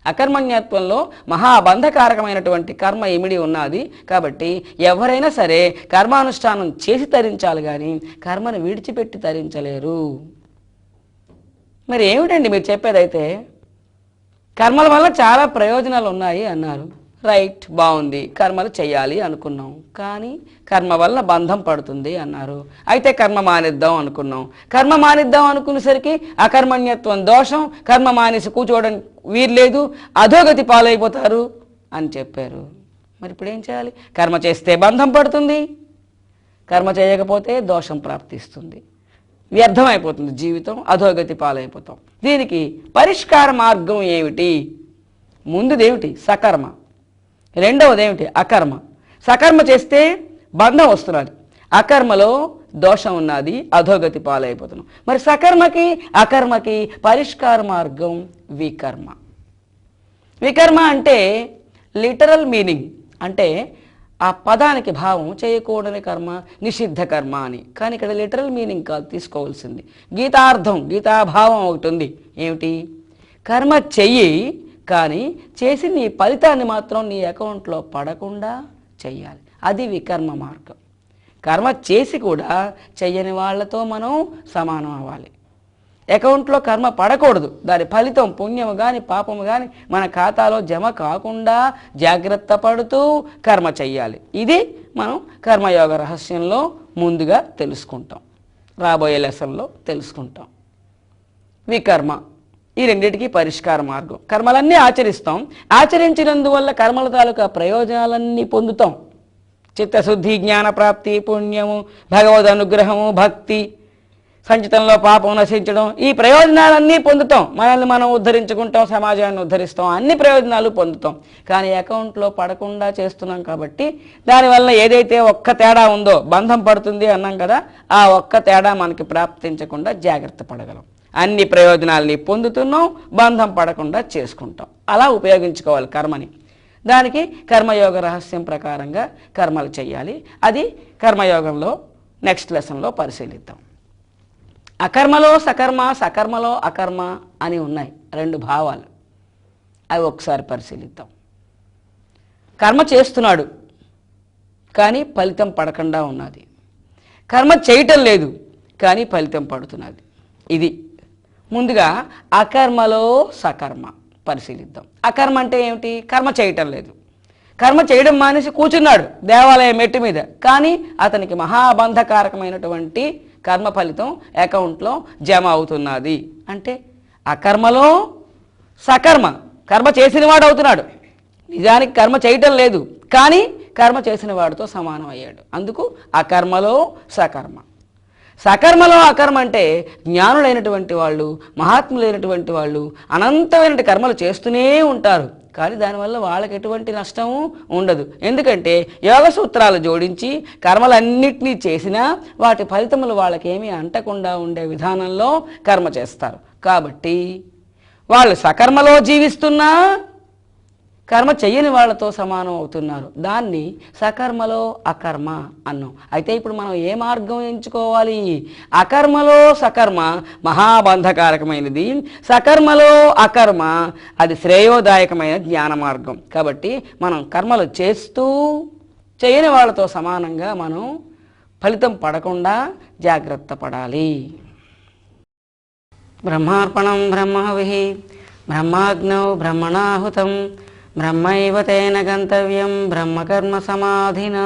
అకర్మణ్యత్వంలో మహాబంధకారకమైనటువంటి కర్మ ఇమిడి ఉన్నది. కాబట్టి ఎవరైనా సరే కర్మానుష్ఠానం చేసి తరించాలి, కానీ కర్మను విడిచిపెట్టి తరించలేరు. మరి ఏమిటండి మీరు చెప్పేదైతే? కర్మల వల్ల చాలా ప్రయోజనాలు ఉన్నాయి అన్నారు. రైట్, బాగుంది, కర్మలు చేయాలి అనుకున్నాం, కానీ కర్మ వల్ల బంధం పడుతుంది అన్నారు. అయితే కర్మ మానిద్దాం అనుకున్నాం. కర్మ మానిద్దాం అనుకునేసరికి అకర్మణ్యత్వం దోషం, కర్మ మానేసి కూర్చోవడం వీర్లేదు, అధోగతి పాలైపోతారు అని చెప్పారు. మరి ఇప్పుడు ఏం చేయాలి? కర్మ చేస్తే బంధం పడుతుంది, కర్మ చేయకపోతే దోషం ప్రాప్తిస్తుంది, వ్యర్థమైపోతుంది జీవితం, అధోగతి పాలైపోతాం. దీనికి పరిష్కార మార్గం ఏమిటి? ముందుదేమిటి? సకర్మ. రెండవదేమిటి? అకర్మ. సకర్మ చేస్తే బంధం వస్తున్నది, అకర్మలో దోషం ఉన్నది, అధోగతి పాలైపోతున్నాం. మరి సకర్మకి అకర్మకి పరిష్కార మార్గం వికర్మ. వికర్మ అంటే లిటరల్ మీనింగ్, అంటే ఆ పదానికి భావం చేయకూడని కర్మ, నిషిద్ధ కర్మ అని. కానీ ఇక్కడ లిటరల్ మీనింగ్ కాదు తీసుకోవాల్సింది, గీతార్థం, గీతాభావం ఒకటి ఉంది. ఏమిటి? కర్మ చెయ్యి, కానీ చేసి నీ ఫలితాన్ని మాత్రం నీ అకౌంట్లో పడకుండా చెయ్యాలి. అది వికర్మ మార్గం. కర్మ చేసి కూడా చెయ్యని వాళ్ళతో మనం సమానం అవ్వాలి. అకౌంట్లో కర్మ పడకూడదు, దాని ఫలితం పుణ్యము కానీ పాపము కానీ మన ఖాతాలో జమ కాకుండా జాగ్రత్త పడుతూ కర్మ చెయ్యాలి. ఇది మనం కర్మయోగ రహస్యంలో ముందుగా తెలుసుకుంటాం, రాబోయే లెసన్లో తెలుసుకుంటాం. వికర్మ ఈ రెండింటికి పరిష్కార మార్గం. కర్మలన్నీ ఆచరిస్తాం, ఆచరించినందువల్ల కర్మల తాలూకా ప్రయోజనాలన్నీ పొందుతాం. చిత్తశుద్ధి, జ్ఞానప్రాప్తి, పుణ్యము, భగవద్ అనుగ్రహము, భక్తి, సంచితంలో పాపం నశించడం, ఈ ప్రయోజనాలన్నీ పొందుతాం. మనల్ని మనం ఉద్ధరించుకుంటాం, సమాజాన్ని ఉద్ధరిస్తాం, అన్ని ప్రయోజనాలు పొందుతాం. కానీ అకౌంట్లో పడకుండా చేస్తున్నాం కాబట్టి దానివల్ల ఏదైతే ఒక్క తేడా ఉందో, బంధం పడుతుంది అన్నాం కదా, ఆ ఒక్క తేడా మనకి ప్రాప్తించకుండా జాగ్రత్త పడగలం. అన్ని ప్రయోజనాలని పొందుతున్నాం, బంధం పడకుండా చేసుకుంటాం. అలా ఉపయోగించుకోవాలి కర్మని. దానికి కర్మయోగ రహస్యం ప్రకారంగా కర్మలు చేయాలి. అది కర్మయోగంలో నెక్స్ట్ లెసన్లో పరిశీలిద్దాం. అకర్మలో సకర్మ, సకర్మలో అకర్మ అని ఉన్నాయి రెండు భావాలు. అవి ఒకసారి పరిశీలిద్దాం. కర్మ చేస్తున్నాడు కానీ ఫలితం పడకుండా ఉన్నది, కర్మ చేయటం లేదు కానీ ఫలితం పడుతున్నది. ఇది ముందుగా అకర్మలో సకర్మ పరిశీలిద్దాం. అకర్మ అంటే ఏమిటి? కర్మ చేయటం లేదు, కర్మ చేయడం మానేసి కూర్చున్నాడు దేవాలయ మెట్టు మీద, కానీ అతనికి మహాబంధకారకమైనటువంటి కర్మ ఫలితం అకౌంట్లో జమ అవుతున్నది. అంటే అకర్మలో సకర్మ, కర్మ చేసిన వాడు అవుతున్నాడు, నిజానికి కర్మ చేయటం లేదు కానీ కర్మ చేసిన వాడితో సమానం అయ్యాడు. అందుకు అకర్మలో సకర్మ. సకర్మలో అకర్మ అంటే జ్ఞానులైనటువంటి వాళ్ళు, మహాత్ములైనటువంటి వాళ్ళు అనంతమైన కర్మలు చేస్తూనే ఉంటారు, కానీ దానివల్ల వాళ్ళకి ఎటువంటి నష్టము ఉండదు. ఎందుకంటే యోగ సూత్రాలు జోడించి కర్మలన్నింటినీ చేసినా వాటి ఫలితములు వాళ్ళకేమీ అంటకుండా ఉండే విధానంలో కర్మ చేస్తారు. కాబట్టి వాళ్ళు సకర్మలో జీవిస్తున్నా కర్మ చెయ్యని వాళ్ళతో సమానం అవుతున్నారు. దాన్ని సకర్మలో అకర్మ అన్నాం. అయితే ఇప్పుడు మనం ఏ మార్గం ఎంచుకోవాలి? అకర్మలో సకర్మ మహాబంధకారకమైనది, సకర్మలో అకర్మ అది శ్రేయోదాయకమైన జ్ఞాన మార్గం. కాబట్టి మనం కర్మలు చేస్తూ చేయని వాళ్ళతో సమానంగా మనం ఫలితం పడకుండా జాగ్రత్త పడాలి. బ్రహ్మార్పణం బ్రహ్మవిహి బ్రహ్మాగ్నౌ బ్రహ్మణాహుతం బ్రహ్మైవ తేన గంతవ్యం బ్రహ్మకర్మ సమాధినా.